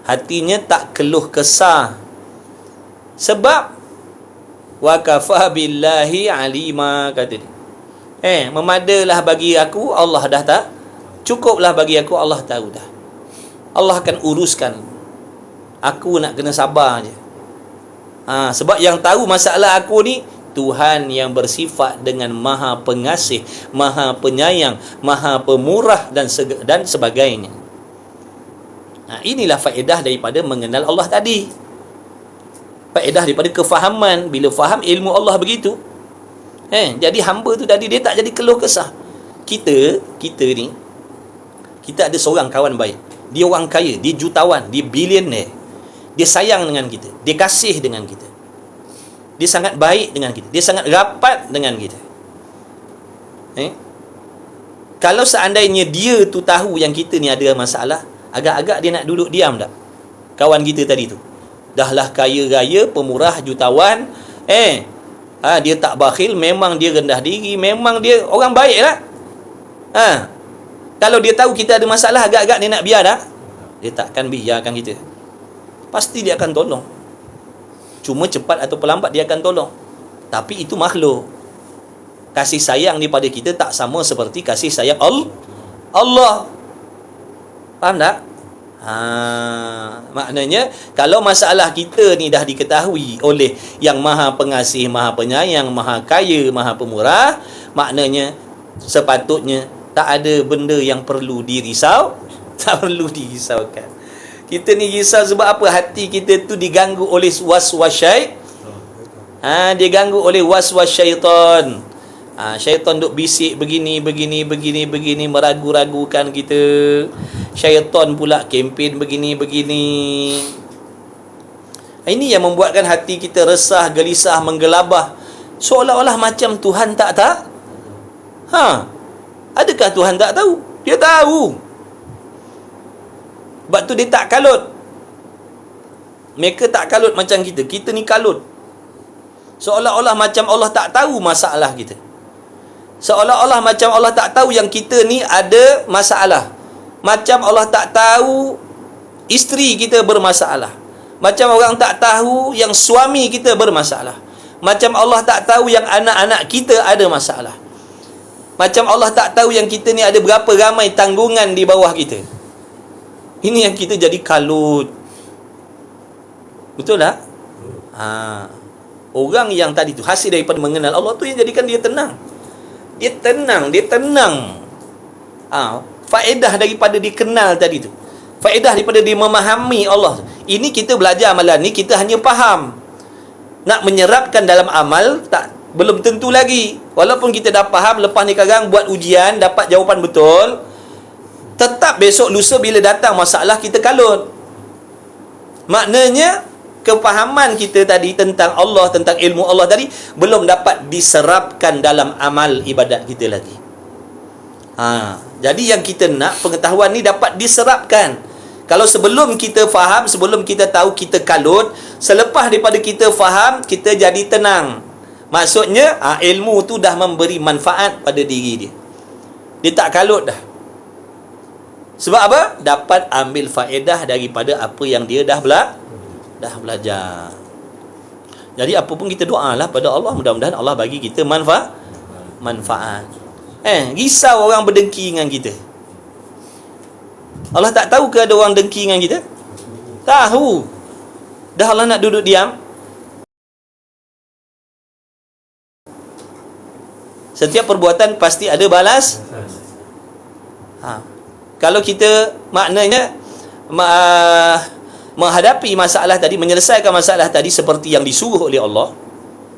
hatinya tak keluh kesah. Sebab wa kafa billahi alima, kata dia. Memadalah bagi aku, Allah dah tak. Cukuplah bagi aku, Allah tahu dah. Allah akan uruskan. Aku nak kena sabar je. Sebab yang tahu masalah aku ni Tuhan yang bersifat dengan maha pengasih, maha penyayang, maha pemurah dan sebagainya. Inilah faedah daripada mengenal Allah tadi. Faedah daripada kefahaman. Bila faham ilmu Allah begitu, jadi hamba tu tadi dia tak jadi keluh kesah. Kita ni, kita ada seorang kawan baik. Dia orang kaya, dia jutawan, dia bilioner. Dia sayang dengan kita, dia kasih dengan kita, dia sangat baik dengan kita, dia sangat rapat dengan kita. Kalau seandainya dia tu tahu yang kita ni ada masalah, agak-agak dia nak duduk diam tak? Kawan kita tadi tu dahlah kaya raya, pemurah, jutawan, dia tak bakhil, memang dia rendah diri, memang dia orang baik lah. Kalau dia tahu kita ada masalah, agak-agak dia nak biar tak? Dia takkan biarkan kita. Pasti dia akan tolong. Cuma cepat atau lambat dia akan tolong. Tapi itu makhluk. Kasih sayang daripada kita tak sama seperti kasih sayang Allah. Faham tak? Maknanya kalau masalah kita ni dah diketahui oleh yang maha pengasih, maha penyayang, maha kaya, maha pemurah, maknanya sepatutnya tak ada benda yang perlu tak perlu dirisaukan. Kita ni risau sebab apa? Hati kita tu diganggu oleh was-was diganggu oleh was-was syaitan. Syaitan duk bisik begini, meragu-ragukan kita. Syaitan pula kempen begini. Ini yang membuatkan hati kita resah, gelisah, menggelabah. Seolah-olah macam Tuhan tak. Adakah Tuhan tak tahu? Dia tahu. Sebab tu dia tak kalut. Mereka tak kalut macam kita. Kita ni kalut. Seolah-olah macam Allah tak tahu masalah kita. Seolah-olah macam Allah tak tahu yang kita ni ada masalah. Macam Allah tak tahu isteri kita bermasalah. Macam orang tak tahu yang suami kita bermasalah. Macam Allah tak tahu yang anak-anak kita ada masalah. Macam Allah tak tahu yang kita ni ada berapa ramai tanggungan di bawah kita. Ini yang kita jadi kalut. Betul tak? Orang yang tadi tu hasil daripada mengenal Allah tu yang jadikan dia tenang. Dia tenang. Faedah daripada dikenal tadi tu. Faedah daripada dia memahami Allah tu. Ini kita belajar amalan ni, kita hanya faham. Nak menyerapkan dalam amal belum tentu lagi. Walaupun kita dah faham, lepas ni sekarang buat ujian, dapat jawapan betul, tetap besok lusa bila datang masalah kita kalut. Maknanya kefahaman kita tadi tentang Allah, tentang ilmu Allah tadi belum dapat diserapkan dalam amal ibadat kita lagi. Jadi yang kita nak, pengetahuan ni dapat diserapkan. Kalau sebelum kita faham, sebelum kita tahu, kita kalut. Selepas daripada kita faham, kita jadi tenang. Maksudnya ilmu tu dah memberi manfaat pada diri dia. Dia tak kalut dah. Sebab apa? Dapat ambil faedah daripada apa yang dia dah belajar. Jadi apa pun kita doalah pada Allah, mudah-mudahan Allah bagi kita manfaat. Risau orang berdengki dengan kita. Allah tak tahu ke ada orang dengki dengan kita? Tahu. Dah Allah nak duduk diam? Setiap perbuatan pasti ada balas. Kalau kita maknanya menghadapi masalah tadi, menyelesaikan masalah tadi seperti yang disuruh oleh Allah.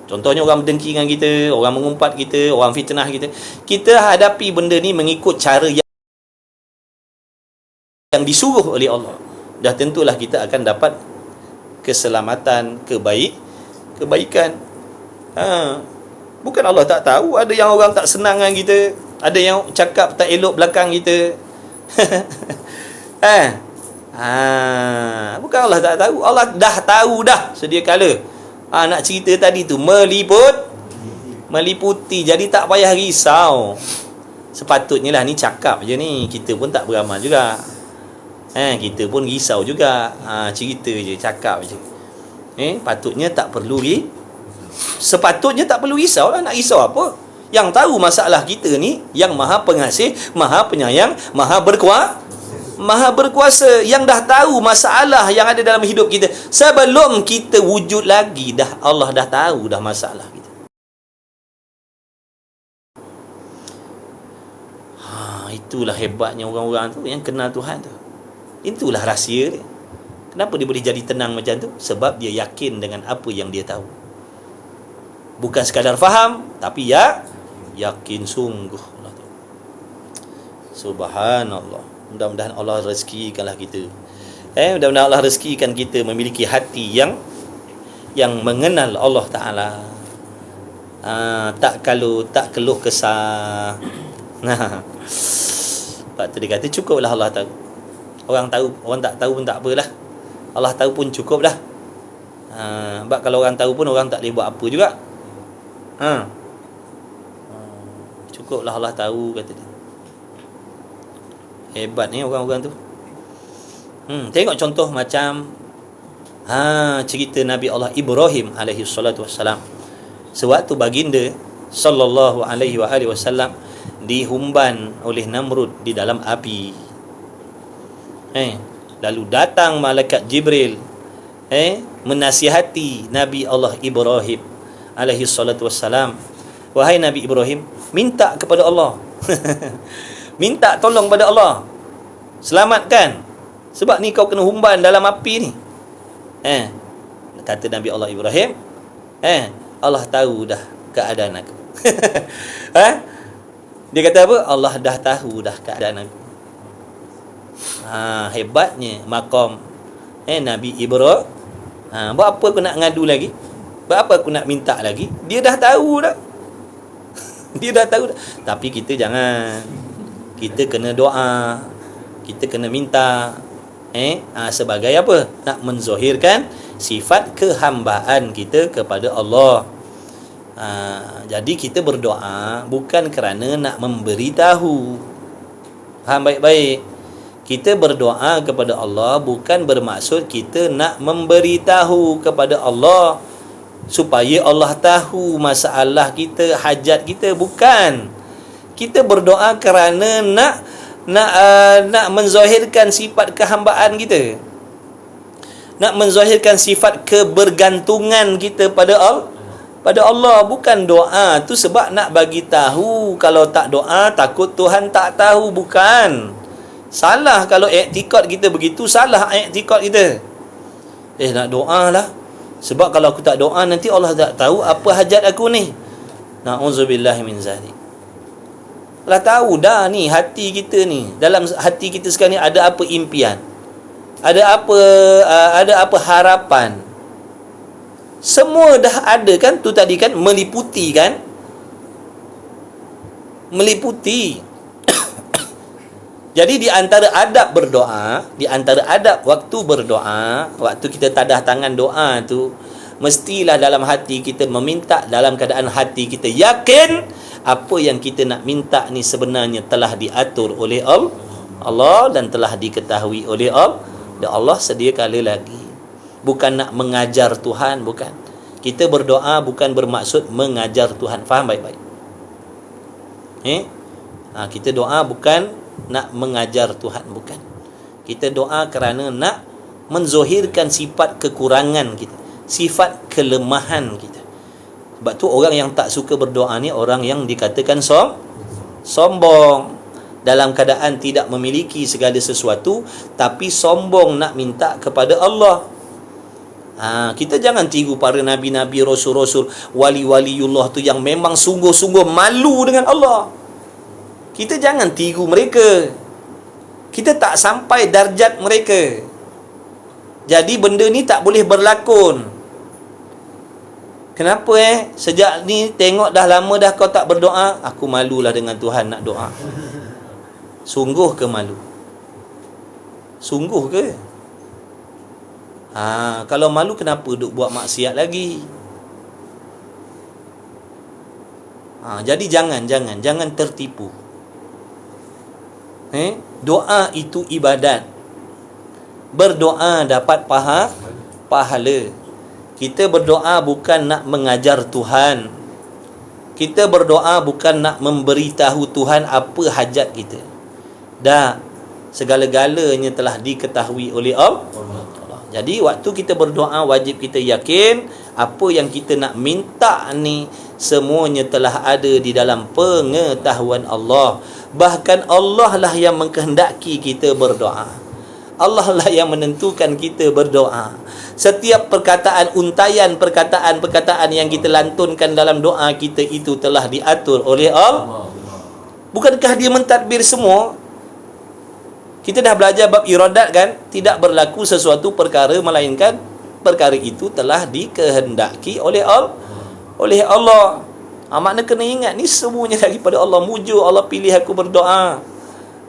Contohnya orang berdengki dengan kita, orang mengumpat kita, orang fitnah kita. Kita hadapi benda ni mengikut cara yang disuruh oleh Allah. Dah tentulah kita akan dapat keselamatan, kebaikan. Bukan Allah tak tahu, ada yang orang tak senang dengan kita, ada yang cakap tak elok belakang kita. Bukan Allah tak tahu, Allah dah tahu dah sedia kala. Nak cerita tadi tu meliputi, jadi tak payah risau. Sepatutnya lah ni cakap je ni, kita pun tak beramal juga. Kita pun risau juga. Cerita je, cakap je. Patutnya tak perlu sepatutnya tak perlu risau lah. Nak risau apa? Yang tahu masalah kita ni yang Maha Pengasih, Maha Penyayang, Maha berkuasa, yang dah tahu masalah yang ada dalam hidup kita sebelum kita wujud lagi. Allah dah tahu dah masalah kita. Itulah hebatnya orang-orang tu yang kenal Tuhan tu. Itulah rahsia dia. Kenapa dia boleh jadi tenang macam tu? Sebab dia yakin dengan apa yang dia tahu. Bukan sekadar faham, tapi yakin sungguh. Subhanallah. Mudah-mudahan Allah rezekikanlah kita. Mudah-mudahan Allah rezekikan kita memiliki hati yang mengenal Allah Ta'ala. Tak keluh kesah. Sebab tu dia kata cukuplah Allah tahu. Orang tak tahu pun tak apalah. Allah tahu pun cukup dah. Sebab kalau orang tahu pun orang tak boleh buat apa juga. Cukuplah Allah tahu, kata dia. Hebat ni orang-orang tu. Tengok contoh macam cerita Nabi Allah Ibrahim alaihi salatu wassalam. Sewaktu baginda sallallahu alaihi wasallam dihumban oleh Namrud di dalam api. Lalu datang malaikat Jibril menasihati Nabi Allah Ibrahim alaihi salatu wassalam. Wahai Nabi Ibrahim, minta kepada Allah. Minta tolong pada Allah. Selamatkan. Sebab ni kau kena humban dalam api ni. Kata Nabi Allah Ibrahim, Allah tahu dah keadaan aku. Dia kata apa? Allah dah tahu dah keadaan aku. Hebatnya maqam Nabi Ibrahim. Buat apa aku nak ngadu lagi? Buat apa aku nak minta lagi? Dia dah tahu dah. Dia dah tahu dah. Tapi kita jangan. Kita kena doa. Kita kena minta. Sebagai apa? Nak menzahirkan sifat kehambaan kita kepada Allah. Jadi kita berdoa bukan kerana nak memberitahu. Faham baik-baik? Kita berdoa kepada Allah bukan bermaksud kita nak memberitahu kepada Allah supaya Allah tahu masalah kita, hajat kita. Bukan. Kita berdoa kerana nak menzahirkan sifat kehambaan kita. Nak menzahirkan sifat kebergantungan kita pada Allah. Bukan doa tu sebab nak bagi tahu. Kalau tak doa takut Tuhan tak tahu. Bukan. Salah kalau i'tikad kita begitu. Salah i'tikad kita. Nak doa lah. Sebab kalau aku tak doa nanti Allah tak tahu apa hajat aku ni. Na'udzubillahi min zalik. Allah tahu dah ni hati kita ni. Dalam hati kita sekarang ni ada apa impian, ada apa harapan. Semua dah ada kan. Tu tadi kan meliputi kan. Meliputi. Jadi di antara adab berdoa, di antara adab waktu berdoa, waktu kita tadah tangan doa tu, mestilah dalam hati kita meminta dalam keadaan hati kita yakin apa yang kita nak minta ni sebenarnya telah diatur oleh Allah dan telah diketahui oleh Allah sedia kala lagi. Bukan nak mengajar Tuhan, bukan. Kita berdoa bukan bermaksud mengajar Tuhan. Faham baik-baik? Kita doa bukan nak mengajar Tuhan, bukan. Kita doa kerana nak menzahirkan sifat kekurangan kita, sifat kelemahan kita. Sebab tu orang yang tak suka berdoa ni orang yang dikatakan sombong, dalam keadaan tidak memiliki segala sesuatu tapi sombong nak minta kepada Allah. Kita jangan tiru para nabi-nabi, rasul-rasul, wali-waliullah tu yang memang sungguh-sungguh malu dengan Allah. Kita jangan tiru mereka. Kita tak sampai darjat mereka. Jadi benda ni tak boleh berlakon. Kenapa sejak ni tengok dah lama dah kau tak berdoa, aku malulah dengan Tuhan nak doa. Sungguh ke malu? Sungguh ke? Kalau malu kenapa duk buat maksiat lagi? Jadi jangan tertipu. Doa itu ibadat. Berdoa dapat pahala. Kita berdoa bukan nak mengajar Tuhan. Kita berdoa bukan nak memberitahu Tuhan apa hajat kita. Dah segala-galanya telah diketahui oleh Allah. Jadi waktu kita berdoa wajib kita yakin apa yang kita nak minta ni semuanya telah ada di dalam pengetahuan Allah. Bahkan Allah lah yang mengkehendaki kita berdoa. Allah lah yang menentukan kita berdoa. Setiap perkataan, untayan perkataan yang kita lantunkan dalam doa kita itu telah diatur oleh Allah. Bukankah dia mentadbir semua? Kita dah belajar bab iradat kan? Tidak berlaku sesuatu perkara melainkan perkara itu telah dikehendaki oleh Allah. Makna kena ingat ni semuanya daripada Allah. Mujur Allah pilih aku berdoa.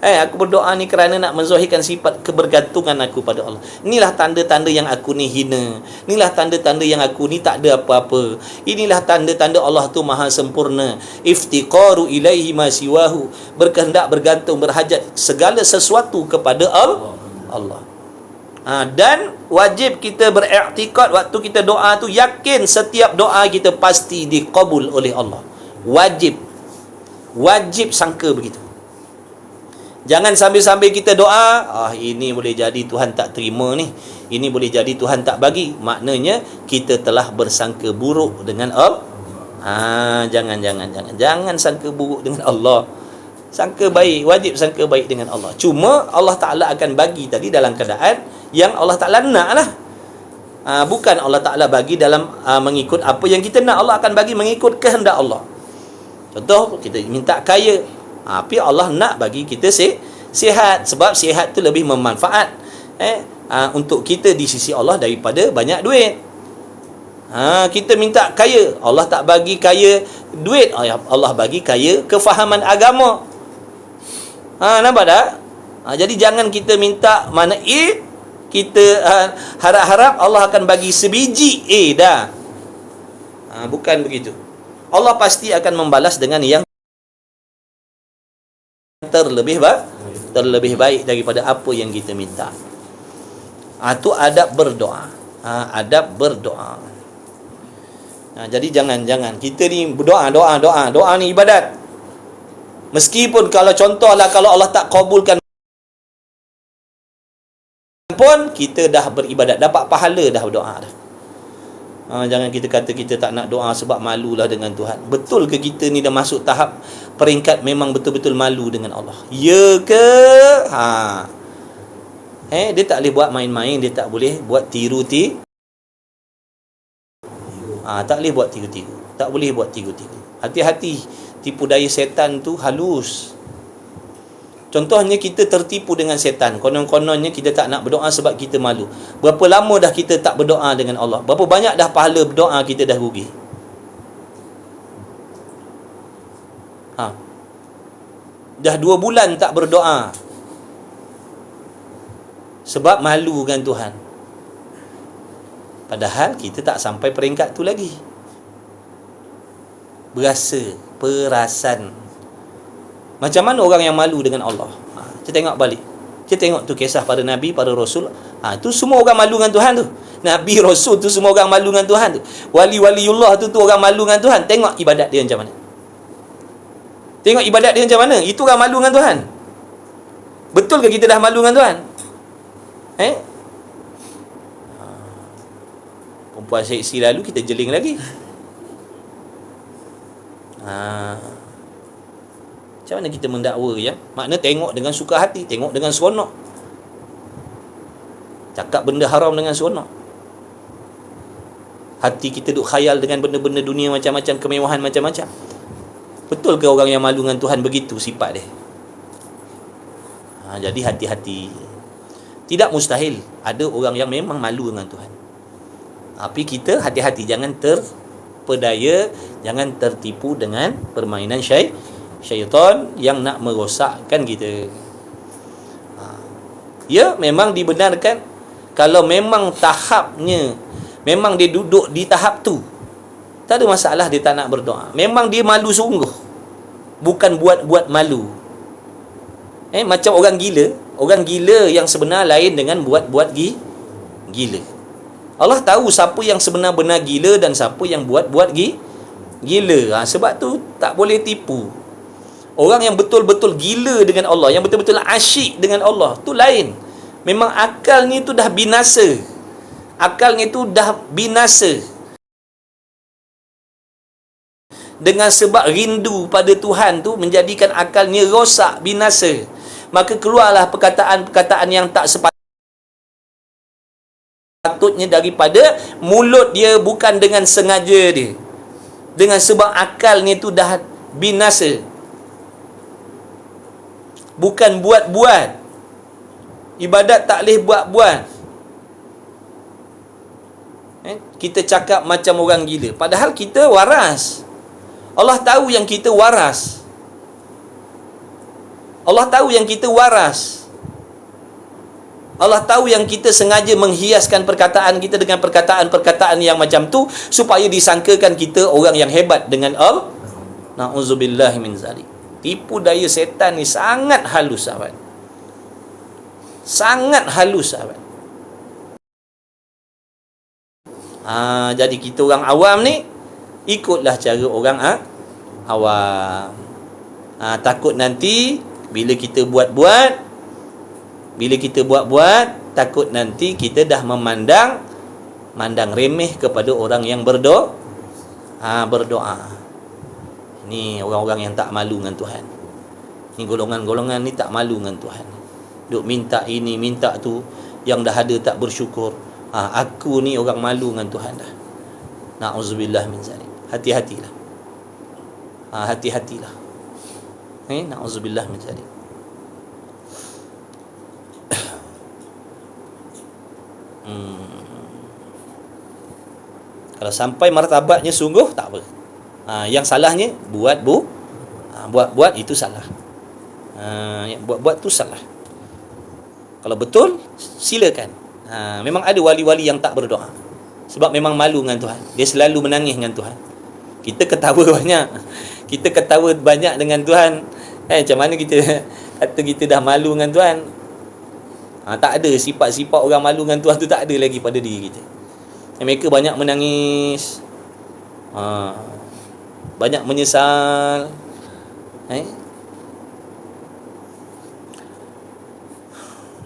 Aku berdoa ni kerana nak menzahirkan sifat kebergantungan aku pada Allah. Inilah tanda-tanda yang aku ni hina. Inilah tanda-tanda yang aku ni tak ada apa-apa. Inilah tanda-tanda Allah tu maha sempurna. Iftiqaru ilaihi ma siwahu. Berkehendak, bergantung, berhajat segala sesuatu kepada Allah. Dan wajib kita beriktikad waktu kita doa tu, yakin setiap doa kita pasti dikabul oleh Allah. Wajib sangka begitu. Jangan sambil-sambil kita doa, ini boleh jadi Tuhan tak terima ni, ini boleh jadi Tuhan tak bagi. Maknanya kita telah bersangka buruk dengan Allah. Jangan sangka buruk dengan Allah. Sangka baik, wajib sangka baik dengan Allah. Cuma Allah Ta'ala akan bagi tadi dalam keadaan yang Allah Ta'ala nak lah. Bukan Allah Ta'ala bagi dalam mengikut apa yang kita nak. Allah akan bagi mengikut kehendak Allah. Contoh, kita minta kaya, tapi Allah nak bagi kita sihat. Sebab sihat tu lebih bermanfaat untuk kita di sisi Allah daripada banyak duit. Kita minta kaya, Allah tak bagi kaya duit, Allah bagi kaya kefahaman agama. Nampak tak? Jadi jangan kita minta mana A, kita harap-harap Allah akan bagi sebiji A dah. Bukan begitu. Allah pasti akan membalas dengan yang terlebih baik daripada apa yang kita minta. Itu adab berdoa. Adab berdoa. Jadi jangan kita ni berdoa, doa ni ibadat. Meskipun kalau contohlah kalau Allah tak kabulkan pun kita dah beribadat, dapat pahala dah berdoa dah. Jangan kita kata kita tak nak doa sebab malulah dengan Tuhan. Betul ke kita ni dah masuk tahap peringkat memang betul-betul malu dengan Allah? Ya ke? Dia tak boleh buat main-main, dia tak boleh buat tiru-tiru. Tak boleh buat tiru-tiru. Tak boleh buat tiru-tiru. Hati-hati, tipu daya setan tu halus. Contohnya kita tertipu dengan setan. Konon-kononnya kita tak nak berdoa sebab kita malu. Berapa lama dah kita tak berdoa dengan Allah? Berapa banyak dah pahala berdoa kita dah rugi? Dah 2 bulan tak berdoa sebab malu dengan Tuhan. Padahal kita tak sampai peringkat tu lagi. Perasan. Macam mana orang yang malu dengan Allah? Kita tengok balik. Kita tengok tu kisah para Nabi, para Rasul. Tu semua orang malu dengan Tuhan tu. Nabi, Rasul tu semua orang malu dengan Tuhan tu. Wali-waliullah tu orang malu dengan Tuhan. Tengok ibadat dia macam mana. Tengok ibadat dia macam mana. Itu orang malu dengan Tuhan. Betul ke kita dah malu dengan Tuhan? Perempuan seksi lalu kita jeling lagi. Ha. Macam mana kita mendakwa ya? Makna tengok dengan suka hati, tengok dengan seronok. Cakap benda haram dengan seronok. Hati kita duk khayal dengan benda-benda dunia macam-macam, kemewahan macam-macam. Betul ke orang yang malu dengan Tuhan begitu sifat dia? Jadi hati-hati. Tidak mustahil ada orang yang memang malu dengan Tuhan. Tapi kita hati-hati, jangan terpedaya, jangan tertipu dengan permainan syaitan yang nak merosakkan kita. Ya, memang dibenarkan kalau memang tahapnya, memang dia duduk di tahap tu, tak ada masalah dia tak nak berdoa. Memang dia malu sungguh, bukan buat-buat malu. Macam orang gila yang sebenar lain dengan buat-buat gila. Allah tahu siapa yang sebenar-benar gila dan siapa yang buat-buat gila. Sebab tu tak boleh tipu. Orang yang betul-betul gila dengan Allah, yang betul-betul asyik dengan Allah, tu lain. Memang akalnya tu dah binasa. Akalnya tu dah binasa. Dengan sebab rindu pada Tuhan tu menjadikan akalnya rosak, binasa. Maka keluarlah perkataan-perkataan yang tak sepatutnya daripada mulut dia, bukan dengan sengaja dia. Dengan sebab akalnya tu dah binasa. Bukan buat-buat. Ibadat tak boleh buat-buat. Kita cakap macam orang gila, padahal kita waras. Allah tahu yang kita waras. Allah tahu yang kita waras. Allah tahu yang kita sengaja menghiaskan perkataan kita dengan perkataan-perkataan yang macam tu supaya disangkakan kita orang yang hebat dengan Allah. Na'udzubillah min zalik. Tipu daya setan ni sangat halus, sahabat. Sangat halus, sahabat. Jadi kita orang awam ni ikutlah cara orang awam. Takut nanti bila kita buat-buat, takut nanti kita dah memandang remeh kepada orang yang berdoa. Ni orang-orang yang tak malu dengan Tuhan. Ni golongan-golongan ni tak malu dengan Tuhan. Duk minta ini, minta tu, yang dah ada tak bersyukur. Aku ni orang malu dengan Tuhan dah. Na'udzubillah min zalik. Hati-hatilah. Hati-hatilah. Na'udzubillah min zalik. Kalau sampai martabatnya sungguh, tak apa. Yang salahnya buat itu salah. Yang buat tu salah. Kalau betul, silakan. Memang ada wali-wali yang tak berdoa sebab memang malu dengan Tuhan. Dia selalu menangis dengan Tuhan. Kita ketawa banyak. Kita ketawa banyak dengan Tuhan. Macam mana kita kata kita dah malu dengan Tuhan? Tak ada sifat-sifat orang malu dengan Tuhan tu, tak ada lagi pada diri kita. Mereka banyak menangis, banyak menyesal.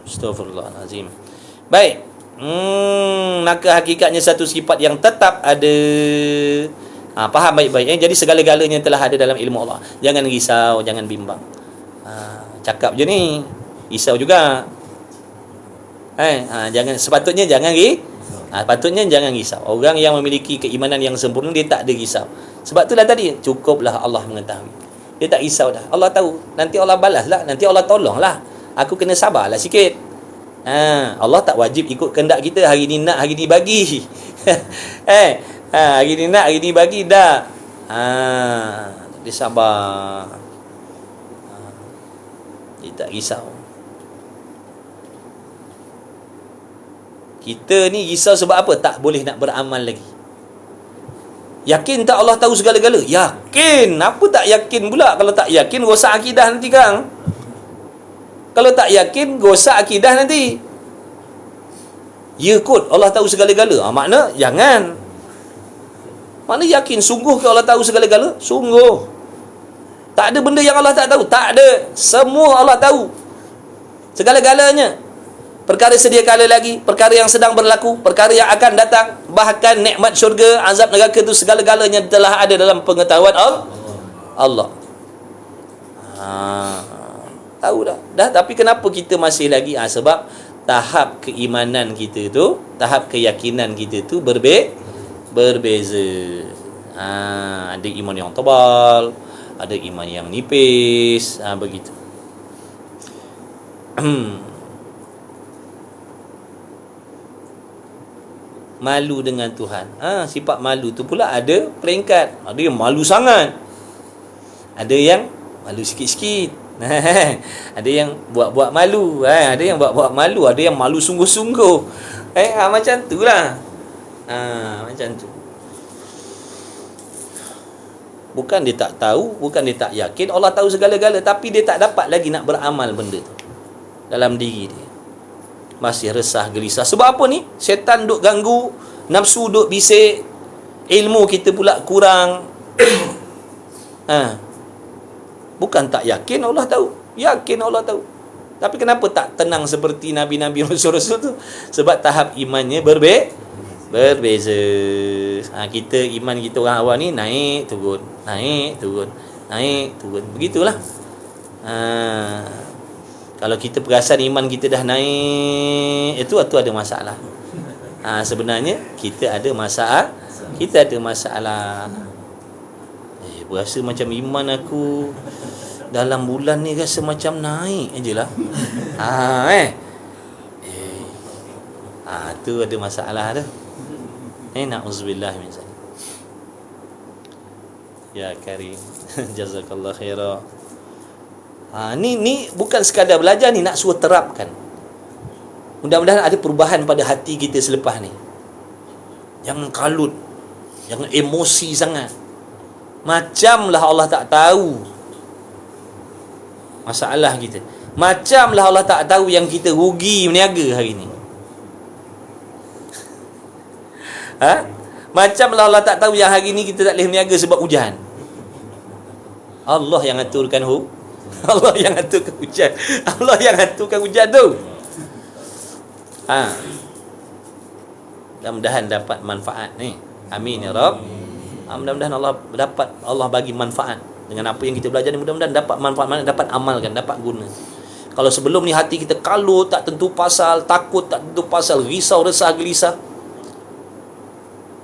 Astaghfirullahalazim. Baik. Maka hakikatnya satu sifat yang tetap ada. Faham baik-baik. Jadi segala-galanya telah ada dalam ilmu Allah. Jangan risau, jangan bimbang. Cakap je ni, risau juga. Jangan, sepatutnya jangan patutnya jangan risau. Orang yang memiliki keimanan yang sempurna, dia tak ada risau. Sebab itulah tadi, cukuplah Allah mengetahui. Dia tak risau dah. Allah tahu. Nanti Allah balaslah, nanti Allah tolonglah. Aku kena sabarlah sikit. Allah tak wajib ikut kehendak kita. Hari ni nak, hari ni bagi. Hari ni nak, hari ni bagi. Dah. Dia sabar. Dia tak risau. Kita ni risau sebab apa? Tak boleh nak beramal lagi. Yakin tak Allah tahu segala-gala? Yakin. Apa tak yakin pula? Kalau tak yakin, rosak akidah nanti kang. Kalau tak yakin, rosak akidah nanti. Ya kot, Allah tahu segala-gala. Makna jangan. Makna yakin. Sungguh ke Allah tahu segala-gala? Sungguh. Tak ada benda yang Allah tak tahu. Tak ada. Semua Allah tahu. Segala-galanya. Perkara sedia kala lagi, perkara yang sedang berlaku, perkara yang akan datang, bahkan nikmat syurga, azab neraka itu segala-galanya telah ada dalam pengetahuan Allah. Allah. Tahu dah. Tapi kenapa kita masih lagi? Sebab tahap keimanan kita tu, tahap keyakinan kita tu berbeza. Ada iman yang tebal, ada iman yang nipis, begitu. Malu dengan Tuhan. Sifat malu tu pula ada peringkat. Ada yang malu sangat. Ada yang malu sikit-sikit. Ada yang buat-buat malu. Ada yang buat-buat malu. Ada yang malu sungguh-sungguh. Macam tu lah. Macam tu. Bukan dia tak tahu, bukan dia tak yakin Allah tahu segala-gala, tapi dia tak dapat lagi nak beramal benda tu dalam diri dia. Masih resah, gelisah. Sebab apa ni? Syaitan duk ganggu, nafsu duk bisik, ilmu kita pula kurang. Bukan tak yakin Allah tahu. Yakin Allah tahu. Tapi kenapa tak tenang seperti Nabi-Nabi Rasul-Rasul tu? Sebab tahap imannya berbeza. Kita, iman kita orang awal ni naik turun, naik turun, naik turun. Begitulah. Kalau kita perasan iman kita dah naik, itu ada masalah. Sebenarnya kita ada masalah. Kita ada masalah. Berasa macam iman aku dalam bulan ni rasa macam naik je lah. Tu ada masalah tu. Na'udzubillah min zalik. Ya Karim. Jazakallah khairah. Ni bukan sekadar belajar ni, nak suruh terapkan. Mudah-mudahan ada perubahan pada hati kita selepas ni. Jangan kalut, jangan emosi sangat. Macamlah Allah tak tahu masalah kita. Macamlah Allah tak tahu yang kita rugi berniaga hari ni. Macamlah Allah tak tahu yang hari ni kita tak boleh berniaga sebab hujan. Allah yang aturkan Allah yang aturkan hujan. Allah yang aturkan hujan tu. Mudah-mudahan dapat manfaat ni. Amin ya Rabb. Mudah-mudahan Allah bagi manfaat dengan apa yang kita belajar ni. Mudah-mudahan dapat manfaat, dapat amalkan, dapat guna. Kalau sebelum ni hati kita kalut, tak tentu pasal, takut tak tentu pasal, risau, resah, gelisah,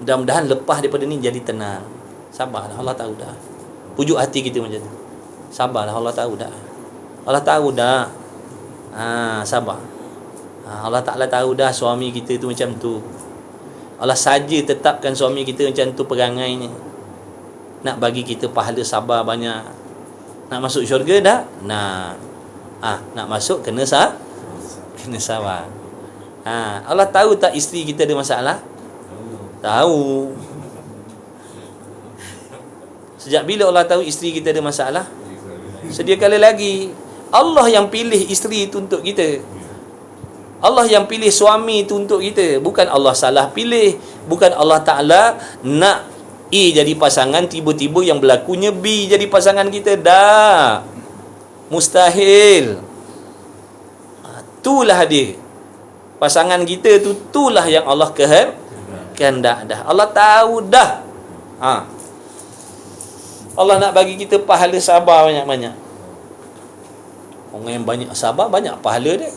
mudah-mudahan lepas daripada ni jadi tenang. Sabarlah, Allah tahu dah. Pujuk hati kita macam tu. Sabarlah, Allah tahu dah. Allah tahu dah. Sabar. Allah Ta'ala tahu dah suami kita tu macam tu. Allah saja tetapkan suami kita macam tu perangainya. Nak bagi kita pahala sabar banyak. Nak masuk syurga dah? Nak masuk kena sabar. Allah tahu tak isteri kita ada masalah? Tahu. Sejak bila Allah tahu isteri kita ada masalah? Sedia kala lagi. Allah yang pilih isteri itu untuk kita. Allah yang pilih suami itu untuk kita. Bukan Allah salah pilih. Bukan Allah Ta'ala nak A jadi pasangan, tiba-tiba yang berlakunya B jadi pasangan kita. Dah. Mustahil. Itulah dia. Pasangan kita tu, itulah yang Allah kehendak dah. Allah tahu dah. Allah nak bagi kita pahala sabar banyak-banyak. Orang yang banyak sabar, banyak pahala dia.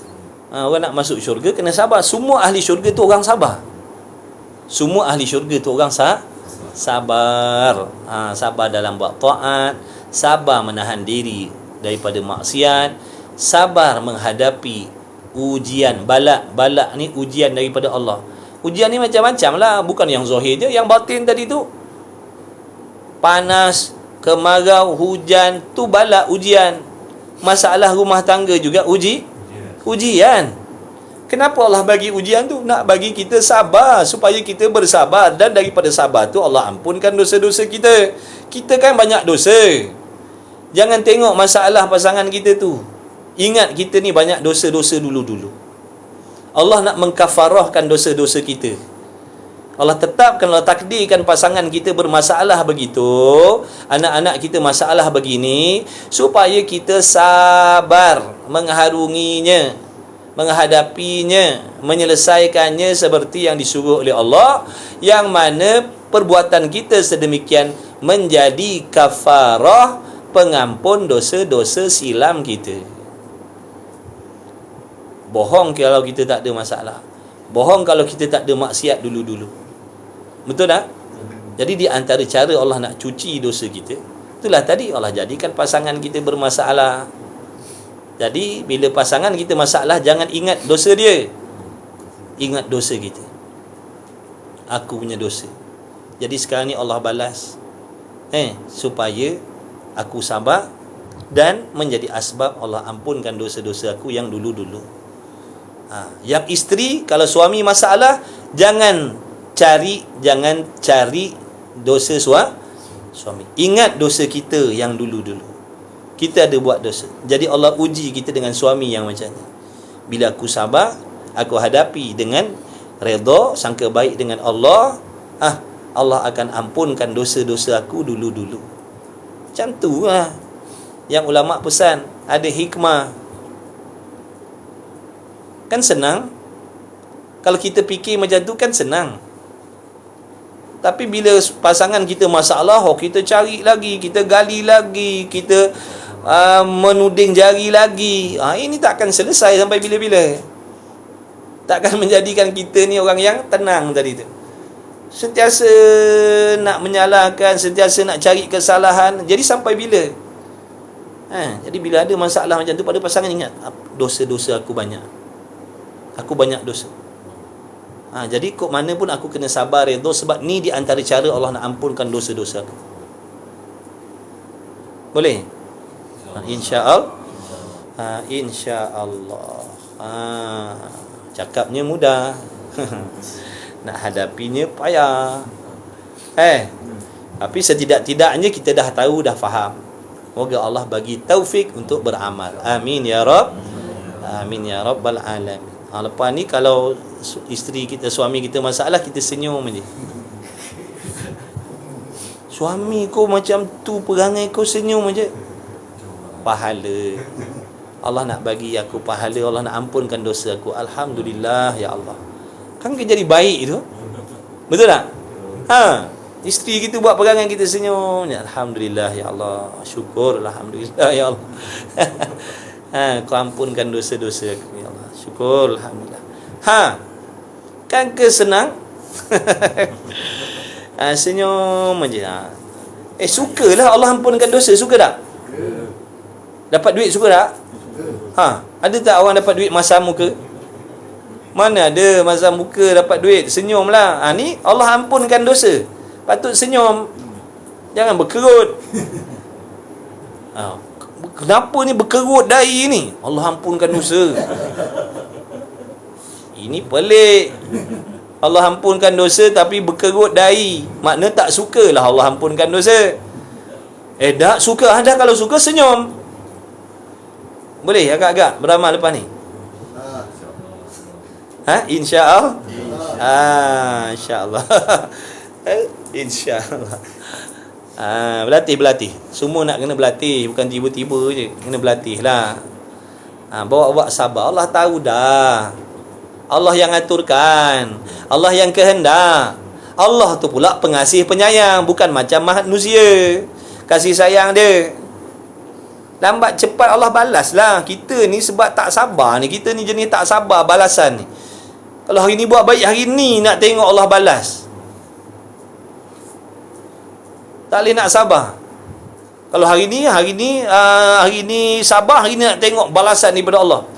Orang nak masuk syurga kena sabar. Semua ahli syurga tu orang sabar. Semua ahli syurga tu orang sabar. Sabar dalam buat taat, sabar menahan diri daripada maksiat, sabar menghadapi ujian. Balak ni ujian daripada Allah. Ujian ni macam-macam lah. Bukan yang zahir je. Yang batin tadi tu, panas, kemarau, hujan, tu balak, ujian. Masalah rumah tangga juga ujian. Kenapa Allah bagi ujian tu? Nak bagi kita sabar, supaya kita bersabar. Dan daripada sabar tu Allah ampunkan dosa-dosa kita. Kita kan banyak dosa. Jangan tengok masalah pasangan kita tu, ingat kita ni banyak dosa-dosa dulu-dulu. Allah nak mengkafarahkan dosa-dosa kita. Allah tetapkan, Allah takdirkan pasangan kita bermasalah begitu, anak-anak kita masalah begini, supaya kita sabar mengharunginya, menghadapinya, menyelesaikannya seperti yang disuruh oleh Allah, yang mana perbuatan kita sedemikian menjadi kafarah pengampun dosa-dosa silam kita. Bohong kalau kita tak ada masalah. Bohong kalau kita tak ada maksiat dulu-dulu. Betul tak? Jadi di antara cara Allah nak cuci dosa kita, itulah tadi Allah jadikan pasangan kita bermasalah. Jadi bila pasangan kita masalah, jangan ingat dosa dia, ingat dosa kita. Aku punya dosa. Jadi sekarang ni Allah balas, supaya aku sabar dan menjadi asbab Allah ampunkan dosa-dosa aku yang dulu-dulu. Yang isteri, kalau suami masalah, jangan cari dosa suami. Ingat dosa kita yang dulu-dulu. Kita ada buat dosa. Jadi Allah uji kita dengan suami yang macam ni. Bila aku sabar, aku hadapi dengan redha, sangka baik dengan Allah, Allah akan ampunkan dosa-dosa aku dulu-dulu. Macam tu lah yang ulama pesan, ada hikmah. Kan senang. Kalau kita fikir macam tu kan senang. Tapi bila pasangan kita masalah, kita cari lagi, kita gali lagi, kita menuding jari lagi. Ini tak akan selesai sampai bila-bila. Takkan menjadikan kita ni orang yang tenang tadi tu. Sentiasa nak menyalahkan, sentiasa nak cari kesalahan. Jadi sampai bila? Jadi bila ada masalah macam tu pada pasangan, ingat, dosa-dosa aku banyak. Aku banyak dosa. Jadi kok mana pun aku kena sabar redha, sebab ni di antara cara Allah nak ampunkan dosa-dosa aku. Boleh? InsyaAllah. InsyaAllah. Cakapnya mudah. Nak hadapinya payah. Tapi setidak-tidaknya kita dah tahu, dah faham. Moga Allah bagi taufik untuk beramal. Amin ya Rabb. Amin ya Rabbal Alamin. Lepas ni kalau isteri kita, suami kita masalah, kita senyum je. Suami kau macam tu, perangai kau, senyum je. Pahala. Allah nak bagi aku pahala, Allah nak ampunkan dosa aku. Alhamdulillah ya Allah. Kan kita jadi baik tu. Betul tak? Isteri kita buat perangai, kita senyum. Alhamdulillah ya Allah. Syukur, alhamdulillah ya Allah. Kau ampunkan dosa-dosa aku ya Allah. Syukur, alhamdulillah. Kan ke senang? Senyum aja. Sukalah Allah ampunkan dosa, suka tak? Dapat duit suka tak? Ada tak orang dapat duit masam muka? Mana ada masam muka dapat duit? Senyumlah. Ni Allah ampunkan dosa, patut senyum, jangan berkerut. Kenapa ni berkerut dahi ni? Allah ampunkan dosa. Ini pelik. Allah ampunkan dosa tapi berkerut dahi, makna tak sukalah Allah ampunkan dosa. Tak suka. Dah kalau suka senyum. Boleh agak-agak beramal lepas ni? InsyaAllah. InsyaAllah. InsyaAllah. Berlatih. Semua nak kena berlatih, bukan tiba-tiba je. Kena berlatih lah. Bawa sabar. Allah tahu dah. Allah yang aturkan, Allah yang kehendak. Allah tu pula pengasih penyayang, bukan macam manusia. Kasih sayang dia lambat cepat Allah balas lah. Kita ni sebab tak sabar ni, kita ni jenis tak sabar balasan ni. Kalau hari ni buat baik, hari ni nak tengok Allah balas. Tak boleh nak sabar. Kalau hari ni sabar, hari ni nak tengok balasan daripada Allah.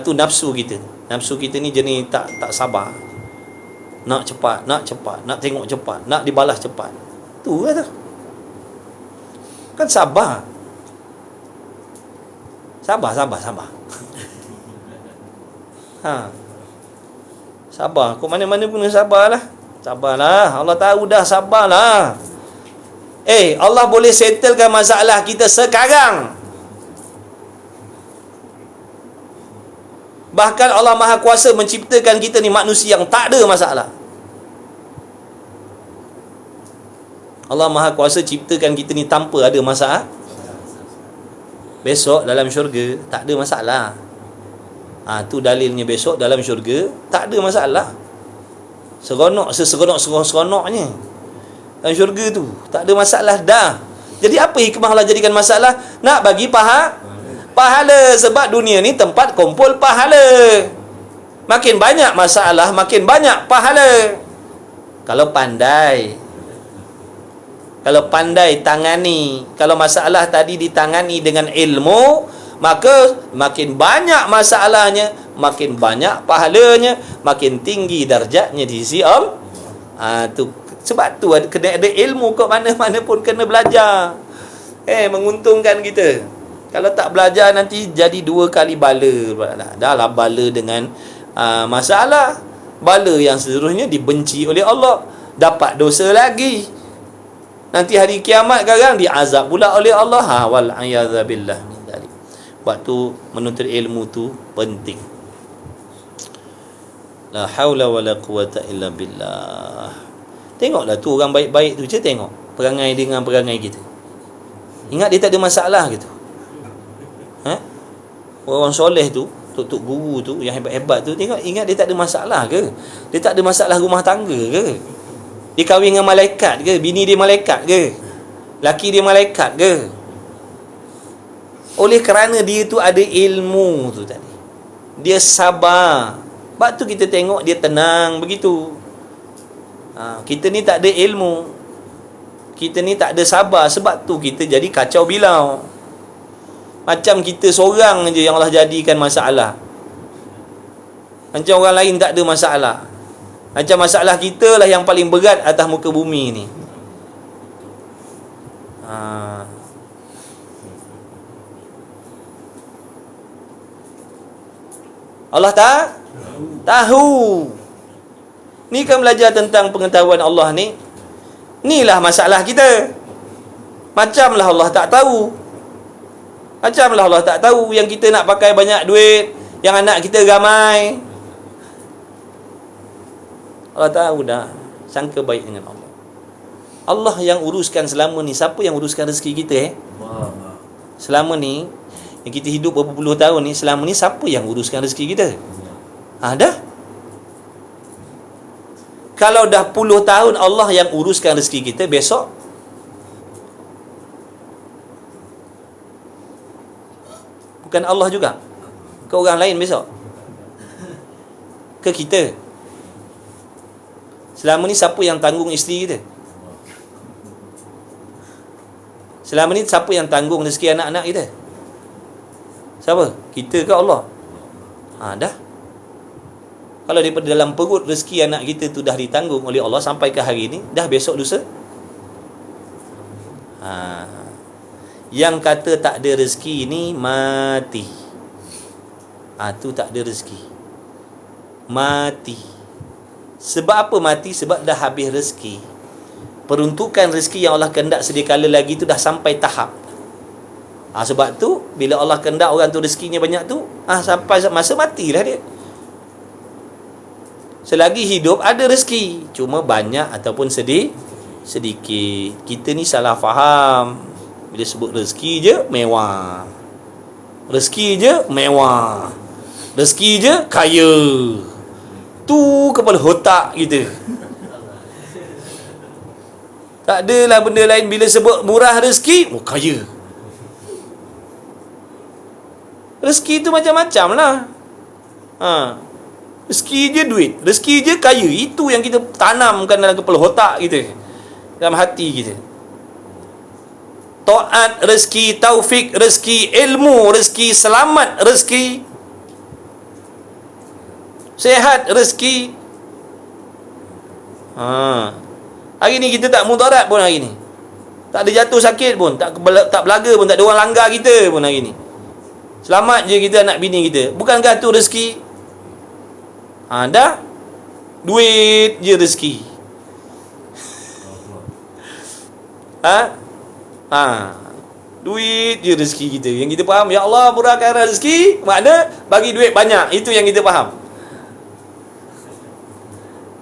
Tu nafsu kita. Nafsu kita ni jenis tak sabar. Nak cepat, nak tengok cepat, nak dibalas cepat. Tu lah tu. Kan sabar. Sabar. Sabar. Kau mana-mana pun sabarlah. Sabarlah. Allah tahu dah, sabarlah. Allah boleh settlekan masalah kita sekarang. Bahkan Allah Maha Kuasa menciptakan kita ni manusia yang tak ada masalah. Allah Maha Kuasa ciptakan kita ni tanpa ada masalah. Besok dalam syurga tak ada masalah. Tu dalilnya besok dalam syurga tak ada masalah. Seronoknya dalam syurga tu tak ada masalah dah. Jadi apa hikmah Allah jadikan masalah? Nak bagi pahala. Sebab dunia ni tempat kumpul pahala. Makin banyak masalah, makin banyak pahala. Kalau pandai tangani, kalau masalah tadi ditangani dengan ilmu, maka makin banyak masalahnya, makin banyak pahalanya, makin tinggi darjatnya di sisi Allah. Sebab tu kena ada ilmu, kat mana-mana pun kena belajar. Menguntungkan kita. Kalau tak belajar nanti jadi 2 kali bala. Dah lah bala dengan masalah, bala yang seterusnya dibenci oleh Allah, dapat dosa lagi. Nanti hari kiamat kadang diazab pula oleh Allah. Wal a'yadzabillah. Waktu menuntut ilmu tu penting. La haula wala quwata illa billah. Tengoklah tu orang baik-baik tu je, tengok perangai dengan perangai kita. Ingat dia tak ada masalah gitu. Orang soleh tu, tok guru tu yang hebat-hebat tu, tengok, ingat dia tak ada masalah ke? Dia tak ada masalah rumah tangga ke? Dia kahwin dengan malaikat ke? Bini dia malaikat ke? Laki dia malaikat ke? Oleh kerana dia tu ada ilmu tu tadi, dia sabar. Sebab tu kita tengok dia tenang begitu. Kita ni tak ada ilmu, kita ni tak ada sabar. Sebab tu kita jadi kacau bilau. Macam kita seorang je yang Allah jadikan masalah, macam orang lain tak ada masalah. Macam masalah kita lah yang paling berat atas muka bumi ni. Allah tak tahu. Ni kan belajar tentang pengetahuan Allah ni. Inilah masalah kita. Macamlah Allah tak tahu. Macamlah Allah tak tahu yang kita nak pakai banyak duit, yang anak kita ramai. Allah tahu dah. Sangka baik dengan Allah. Allah yang uruskan selama ni. Siapa yang uruskan rezeki kita selama ni, yang kita hidup berapa puluh tahun ni, selama ni siapa yang uruskan rezeki kita? Dah. Kalau dah puluh tahun Allah yang uruskan rezeki kita, besok bukan Allah juga? Ke orang lain besok? Ke kita? Selama ni siapa yang tanggung isteri kita? Selama ni siapa yang tanggung rezeki anak-anak kita? Siapa? Kita ke Allah? Dah. Kalau daripada dalam perut rezeki anak kita tu dah ditanggung oleh Allah sampai ke hari ni, dah besok lusa. Yang kata tak ada rezeki ni mati. Tu tak ada rezeki. Mati. Sebab apa mati? Sebab dah habis rezeki. Peruntukan rezeki yang Allah kehendak sedia kala lagi tu dah sampai tahap. Sebab tu bila Allah kehendak orang tu rezekinya banyak tu, sampai masa matilah dia. Selagi hidup ada rezeki, cuma banyak ataupun sedikit. Kita ni salah faham. Bila sebut rezeki je mewah. Rezeki je mewah. Rezeki je kaya. Tu kepala otak kita. Tak adalah benda lain. Bila sebut murah rezeki, kaya. Rezeki tu macam-macam lah. Rezeki je duit, rezeki je kaya. Itu yang kita tanamkan dalam kepala otak kita, dalam hati kita. Taat rezeki, taufik rezeki, ilmu rezeki, selamat rezeki, sehat rezeki. Hari ni kita tak mudarat pun hari ni. Tak ada jatuh sakit pun, tak belaga pun, tak ada orang langgar kita pun hari ni. Selamat je kita, anak bini kita. Bukankah tu rezeki? Dah. Duit je rezeki. Duit je rezeki kita. Yang kita faham, ya Allah murahkan rezeki, makna bagi duit banyak. Itu yang kita faham.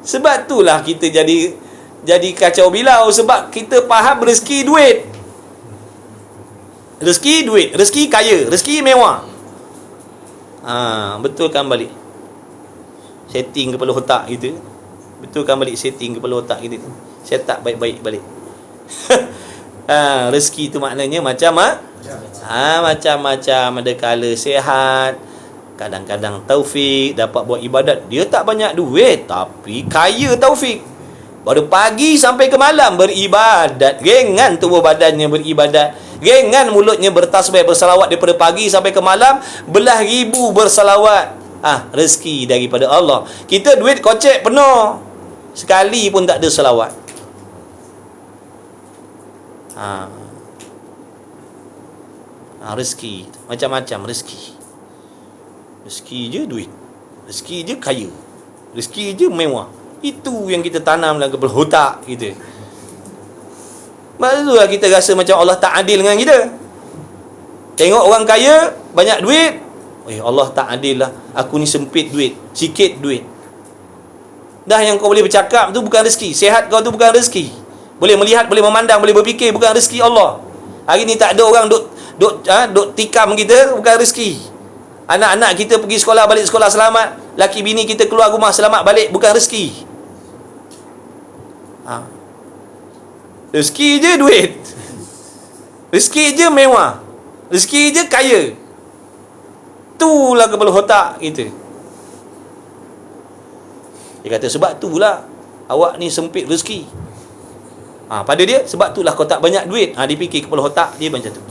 Sebab itulah kita jadi kacau bilau. Sebab kita faham rezeki duit. Rezeki duit, rezeki kaya, rezeki mewah. Betulkan balik setting kepala otak kita. Betulkan balik setting kepala otak kita tu. Set up baik-baik balik. Rezeki tu maknanya macam-macam. Ada kala sihat, kadang-kadang taufik, dapat buat ibadat. Dia tak banyak duit, tapi kaya taufik. Baru pagi sampai ke malam beribadat. Ringan tubuh badannya beribadat. Ringan mulutnya bertasbih, bersalawat daripada pagi sampai ke malam. Belah ribu bersalawat. Rezeki daripada Allah. Kita duit kocek penuh, sekali pun tak ada salawat. Rezeki macam-macam rezeki. Rezeki je duit, rezeki je kaya, rezeki je mewah. Itu yang kita tanam dalam kepala otak kita. Maksudnya kita rasa macam Allah tak adil dengan kita. Tengok orang kaya banyak duit, Allah tak adil lah, aku ni sempit duit, sikit duit. Dah yang kau boleh bercakap tu bukan rezeki, sihat kau tu bukan rezeki, boleh melihat, boleh memandang, boleh berfikir, bukan rezeki Allah. Hari ni tak ada orang duk tikam kita, bukan rezeki. Anak-anak kita pergi sekolah, balik sekolah selamat. Laki bini kita keluar rumah selamat balik, bukan rezeki. Rezeki je duit, rezeki je mewah, rezeki je kaya. Itulah kepala otak kita. Dia kata sebab itulah awak ni sempit rezeki. Pada dia, sebab itulah kau tak banyak duit. Dia fikir kepala otak dia macam tu.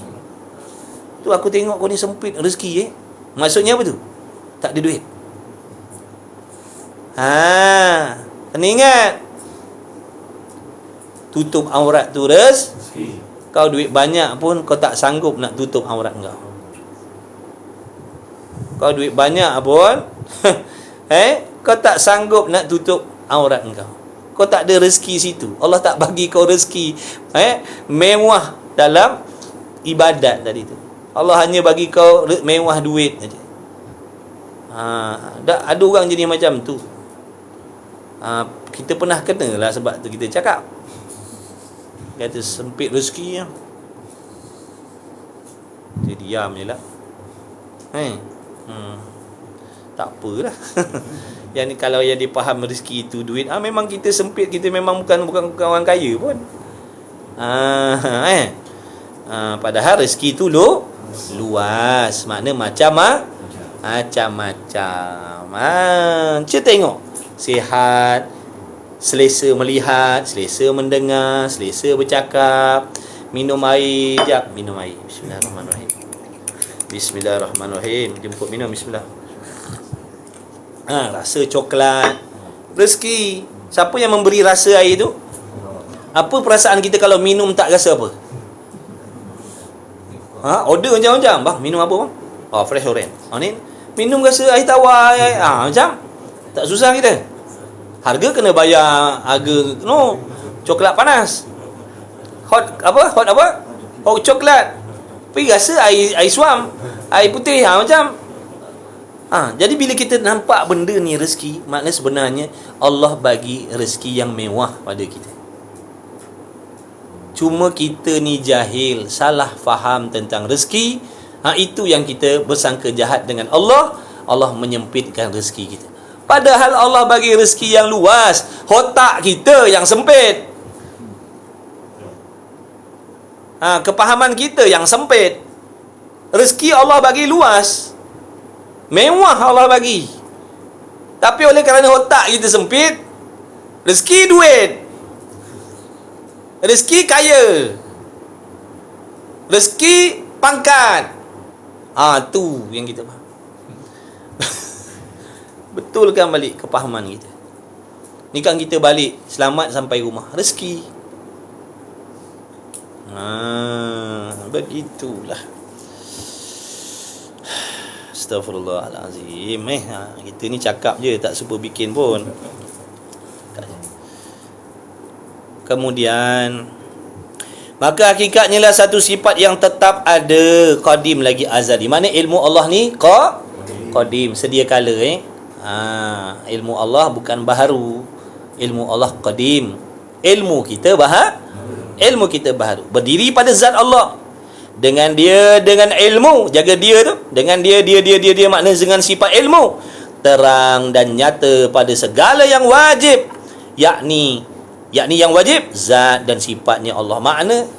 Tu aku tengok kau ni sempit rezeki. Maksudnya apa tu? Tak ada duit. Kena ingat, tutup aurat tu rezeki. Kau duit banyak pun kau tak sanggup nak tutup aurat kau. Kau duit banyak pun kau tak sanggup nak tutup aurat kau. Kau tak ada rezeki situ. Allah tak bagi kau rezeki mewah dalam ibadat tadi tu. Allah hanya bagi kau mewah duit saja. Ada orang jadi macam tu. Kita pernah kena lah, sebab tu kita cakap. Kata sempit rezeki ya. Dia diam je lah. Tak apalah. Yang ni kalau yang dia faham rezeki itu duit, memang kita sempit, kita memang bukan orang kaya pun. Padahal rezeki itu luas, makna macam-macam. Cuba tengok, sihat, selesa melihat, selesa mendengar, selesa bercakap, minum air. Jap, minum air. Bismillahirrahmanirrahim. Jemput minum, bismillah. Rasa coklat, rezeki. Siapa yang memberi rasa air tu? Apa perasaan kita kalau minum tak rasa apa? Order macam-macam. Bang, minum apa bang? Fresh orange. Ni minum rasa air tawar. Macam tak susah kita. Harga kena bayar harga. Coklat panas. Hot apa? Hot coklat. Pergi rasa air suam, air putih. Macam jadi bila kita nampak benda ni rezeki, maknanya sebenarnya Allah bagi rezeki yang mewah pada kita. Cuma kita ni jahil, salah faham tentang rezeki. Itu yang kita bersangka jahat dengan Allah. Allah menyempitkan rezeki kita. Padahal Allah bagi rezeki yang luas. Otak kita yang sempit. Kepahaman kita yang sempit. Rezeki Allah bagi luas, mewah Allah bagi. Tapi oleh kerana otak kita sempit, rezeki duit, rezeki kaya, rezeki pangkat. Tu yang kita faham. Betulkan balik kepahaman kita. Ni kan kita balik selamat sampai rumah, rezeki. Begitulah. Astaghfirullahalazim. Kita ni cakap je, tak suka bikin pun. Kemudian, maka hakikatnya lah satu sifat yang tetap ada, qadim lagi azali. Mana ilmu Allah ni qadim, sedia kala. Ilmu Allah bukan baharu. Ilmu Allah qadim. Ilmu kita baharu. Berdiri pada zat Allah. Dengan ilmu, jaga dia tu. Dengan dia makna dengan sifat ilmu. Terang dan nyata pada segala yang wajib. Yakni yang wajib, zat dan sifatnya Allah. Makna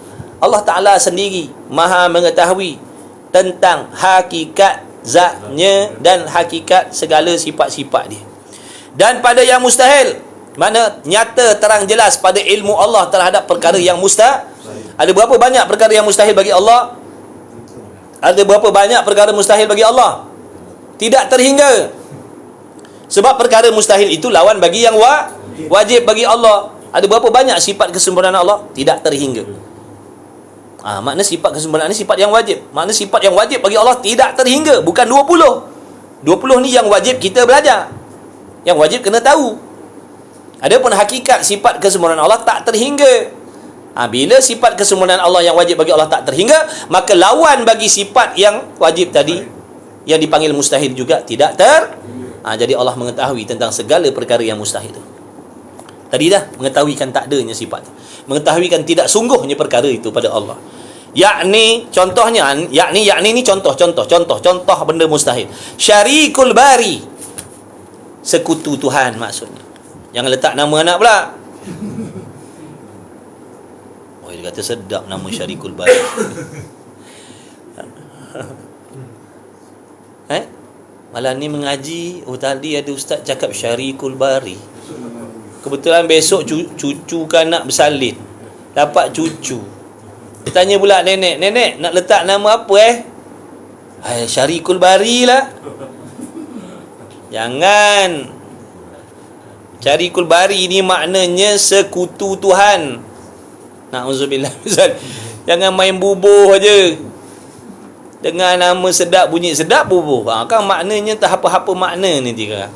Allah Ta'ala sendiri maha mengetahui tentang hakikat zatnya dan hakikat segala sifat-sifat dia. Dan pada yang mustahil, mana nyata terang jelas pada ilmu Allah terhadap perkara yang mustahil. Ada berapa banyak perkara yang mustahil bagi Allah? Ada berapa banyak perkara mustahil bagi Allah? Tidak terhingga. Sebab perkara mustahil itu lawan bagi yang wajib bagi Allah. Ada berapa banyak sifat kesempurnaan Allah? Tidak terhingga. Makna sifat kesempurnaan ni sifat yang wajib. Makna sifat yang wajib bagi Allah tidak terhingga. Bukan 20. 20 ni yang wajib kita belajar. Yang wajib kena tahu. Adapun hakikat sifat kesempurnaan Allah tak terhingga. Bila sifat kesempurnaan Allah yang wajib bagi Allah tak terhingga, maka lawan bagi sifat yang wajib tadi, yang dipanggil mustahil juga tidak jadi Allah mengetahui tentang segala perkara yang mustahil itu. Tadi dah mengetahuikan tak adanya sifat, mengetahuikan tidak sungguhnya perkara itu pada Allah. Yakni contohnya, yakni ni contoh benda mustahil. Syarikul bari, sekutu Tuhan maksudnya. Jangan letak nama anak pula. Dia kata sedap nama Syarikul Bari. Malam ni mengaji, tadi ada ustaz cakap Syarikul Bari. Kebetulan besok cucu kan nak bersalin, dapat cucu. Dia tanya pula nenek nak letak nama apa Syarikul Bari lah. Jangan. Syarikul Bari ni maknanya sekutu Tuhan. Na'udzubillah. Jangan main bubuh aja. Dengan nama sedap, bunyi sedap bubuh. Kan maknanya tak apa-apa makna ni dia.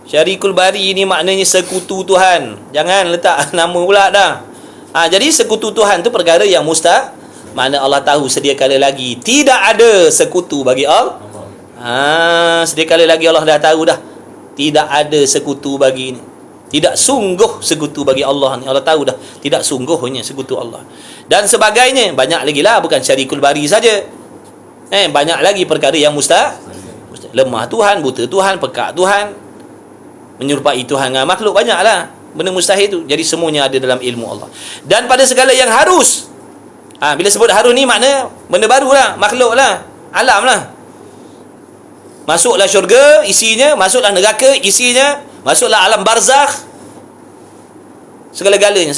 Syarikul Bari ni maknanya sekutu Tuhan. Jangan letak nama pula dah. Jadi sekutu Tuhan tu perkara yang mustahil. Mana Allah tahu sedia kala lagi tidak ada sekutu bagi Allah. Sedia kala lagi Allah dah tahu dah. Tidak ada sekutu bagi ni. Tidak sungguh sekutu bagi Allah ni. Allah tahu dah tidak sungguhnya sekutu Allah. Dan sebagainya. Banyak lagi lah. Bukan Syarikul Bari saja. Banyak lagi perkara yang mustahil. Lemah Tuhan, buta Tuhan, pekak Tuhan, menyerupai Tuhan dengan makhluk. Banyak lah benda mustahil tu. Jadi semuanya ada dalam ilmu Allah. Dan pada segala yang harus. Bila sebut harus ni makna benda baru lah. Makhluk lah. Alam lah. Masuklah syurga isinya. Masuklah neraka isinya. Masuklah alam barzakh. Segala-galanya.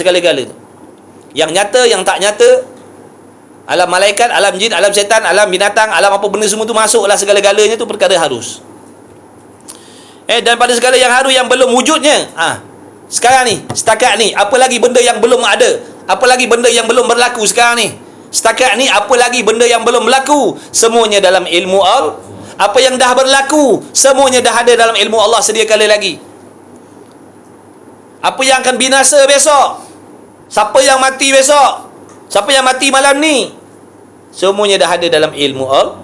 Yang nyata, yang tak nyata. Alam malaikat, alam jin, alam syaitan, alam binatang, alam apa benda semua tu masuklah segala-galanya tu perkara harus. Dan pada segala yang harus yang belum wujudnya. Sekarang ni, setakat ni, apa lagi benda yang belum ada? Apa lagi benda yang belum berlaku sekarang ni? Setakat ni, apa lagi benda yang belum berlaku? Semuanya dalam ilmu Allah. Apa yang dah berlaku, semuanya dah ada dalam ilmu Allah sedia kala lagi. Apa yang akan binasa besok? Siapa yang mati besok? Siapa yang mati malam ni? Semuanya dah ada dalam ilmu Allah.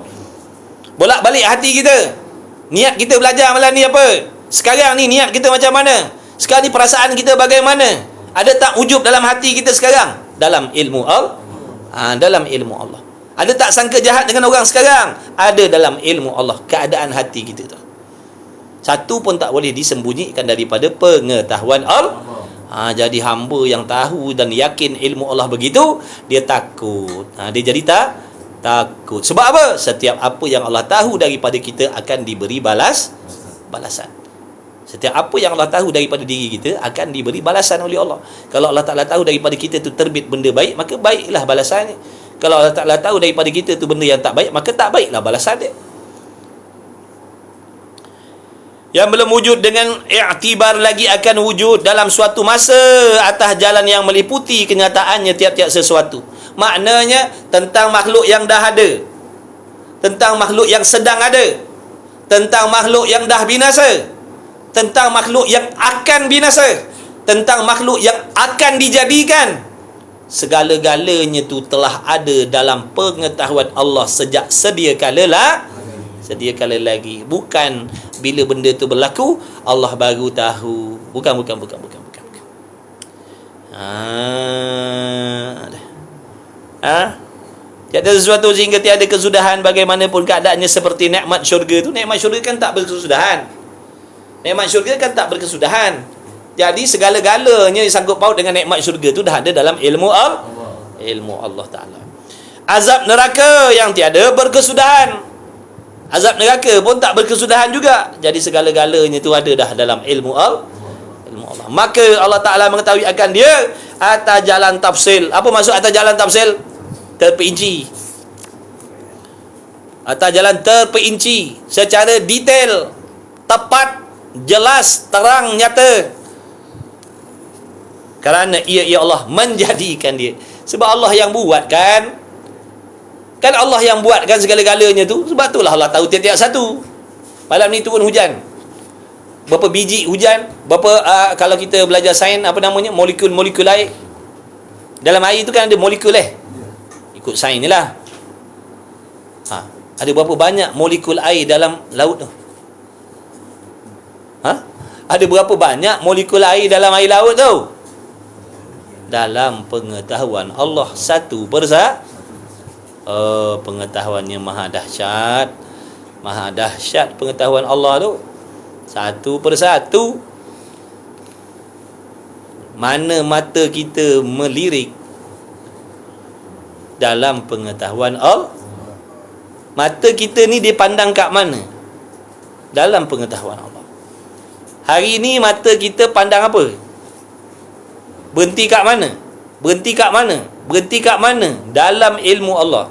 Bolak-balik hati kita. Niat kita belajar malam ni apa? Sekarang ni niat kita macam mana? Sekarang ni perasaan kita bagaimana? Ada tak ujub dalam hati kita sekarang? Dalam ilmu Allah. Dalam ilmu Allah. Ada tak sangka jahat dengan orang sekarang? Ada dalam ilmu Allah. Keadaan hati kita tu. Satu pun tak boleh disembunyikan daripada pengetahuan Allah. Jadi hamba yang tahu dan yakin ilmu Allah begitu, dia takut. Dia jadi takut. Sebab apa? Setiap apa yang Allah tahu daripada kita akan diberi balasan. Setiap apa yang Allah tahu daripada diri kita akan diberi balasan oleh Allah. Kalau Allah Ta'ala tahu daripada kita tu terbit benda baik, maka baiklah balasannya. Kalau Allah Ta'ala tahu daripada kita tu benda yang tak baik, maka tak baiklah balasan dia. Yang belum wujud dengan i'tibar lagi akan wujud dalam suatu masa atas jalan yang meliputi kenyataannya tiap-tiap sesuatu. Maknanya tentang makhluk yang dah ada, tentang makhluk yang sedang ada, tentang makhluk yang dah binasa, tentang makhluk yang akan binasa, tentang makhluk yang akan dijadikan. Segala-galanya tu telah ada dalam pengetahuan Allah sejak sedia kala lagi. Bukan bila benda tu berlaku Allah baru tahu. Bukan. Tiada sesuatu sehingga tiada kesudahan bagaimanapun keadaannya seperti nikmat syurga tu. Nikmat syurga kan tak berkesudahan. Jadi segala-galanya sangkut paut dengan nikmat syurga tu dah ada dalam ilmu Allah. ilmu Allah Ta'ala. Azab neraka yang tiada berkesudahan. Azab neraka pun tak berkesudahan juga. Jadi segala-galanya tu ada dah dalam ilmu Allah. Maka Allah Ta'ala mengetahui akan dia atas jalan tafsil. Apa maksud atas jalan tafsil? Terperinci. Atas jalan terperinci, secara detail, tepat, jelas, terang, nyata. Kerana ia Allah menjadikan dia. Sebab Allah yang buat kan. Kan Allah yang buat kan segala-galanya tu. Sebab itulah Allah tahu tiap-tiap satu. Malam ni turun hujan. Berapa biji hujan? Berapa kalau kita belajar sains, apa namanya? Molekul-molekul air. Dalam air tu kan ada molekul ikut sains ni lah. Ada berapa banyak molekul air dalam laut tu? Ada berapa banyak molekul air dalam air laut tu? Dalam pengetahuan Allah satu persatu. Pengetahuannya maha dahsyat. Maha dahsyat pengetahuan Allah tu. Satu persatu. Mana mata kita melirik dalam pengetahuan Allah. Mata kita ni dia pandang kat mana? Dalam pengetahuan Allah. Hari ni mata kita pandang apa? Berhenti kat mana? Berhenti kat mana? Berhenti kat mana? Dalam ilmu Allah.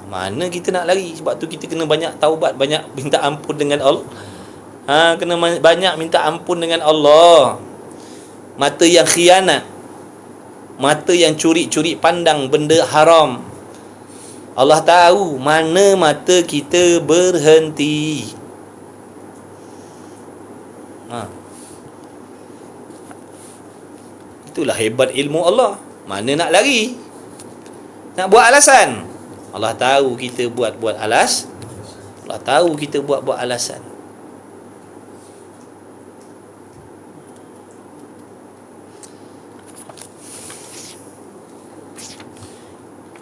Mana kita nak lari? Sebab tu kita kena banyak taubat, banyak minta ampun dengan Allah. Kena banyak minta ampun dengan Allah. Mata yang khianat, mata yang curi-curi pandang benda haram. Allah tahu mana mata kita berhenti. Itulah hebat ilmu Allah. Mana nak lari? Nak buat alasan. Allah tahu kita buat alas. Allah tahu kita buat alasan.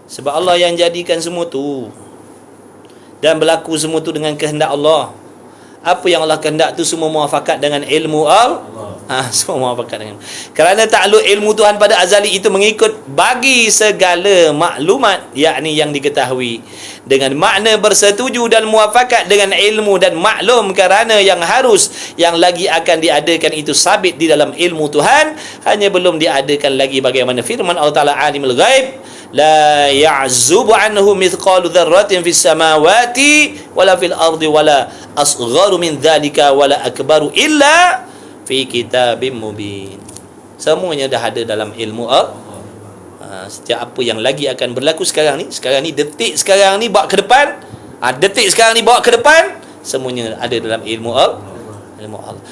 Sebab Allah yang jadikan semua tu. Dan berlaku semua tu dengan kehendak Allah. Apa yang Allah kehendak tu semua muafakat dengan ilmu Allah. Semua muafakat dengan. Kerana takluk ilmu Tuhan pada azali itu mengikut bagi segala maklumat, yakni yang diketahui, dengan makna bersetuju dan muafakat dengan ilmu dan maklum, kerana yang harus yang lagi akan diadakan itu sabit di dalam ilmu Tuhan, hanya belum diadakan lagi. Bagaimana firman Allah Ta'ala, alimul ghaib la ya'zubu anhu mithqalu dzarratin fis samawati wala fil ardi wala asgharu min dzalika wala akbaru illa fi kitabim mubin. Semuanya dah ada dalam ilmu Allah. Setiap apa yang lagi akan berlaku sekarang ni, detik sekarang ni bawa ke depan, detik sekarang ni bawa ke depan, semuanya ada dalam ilmu Allah. Ilmu Allah.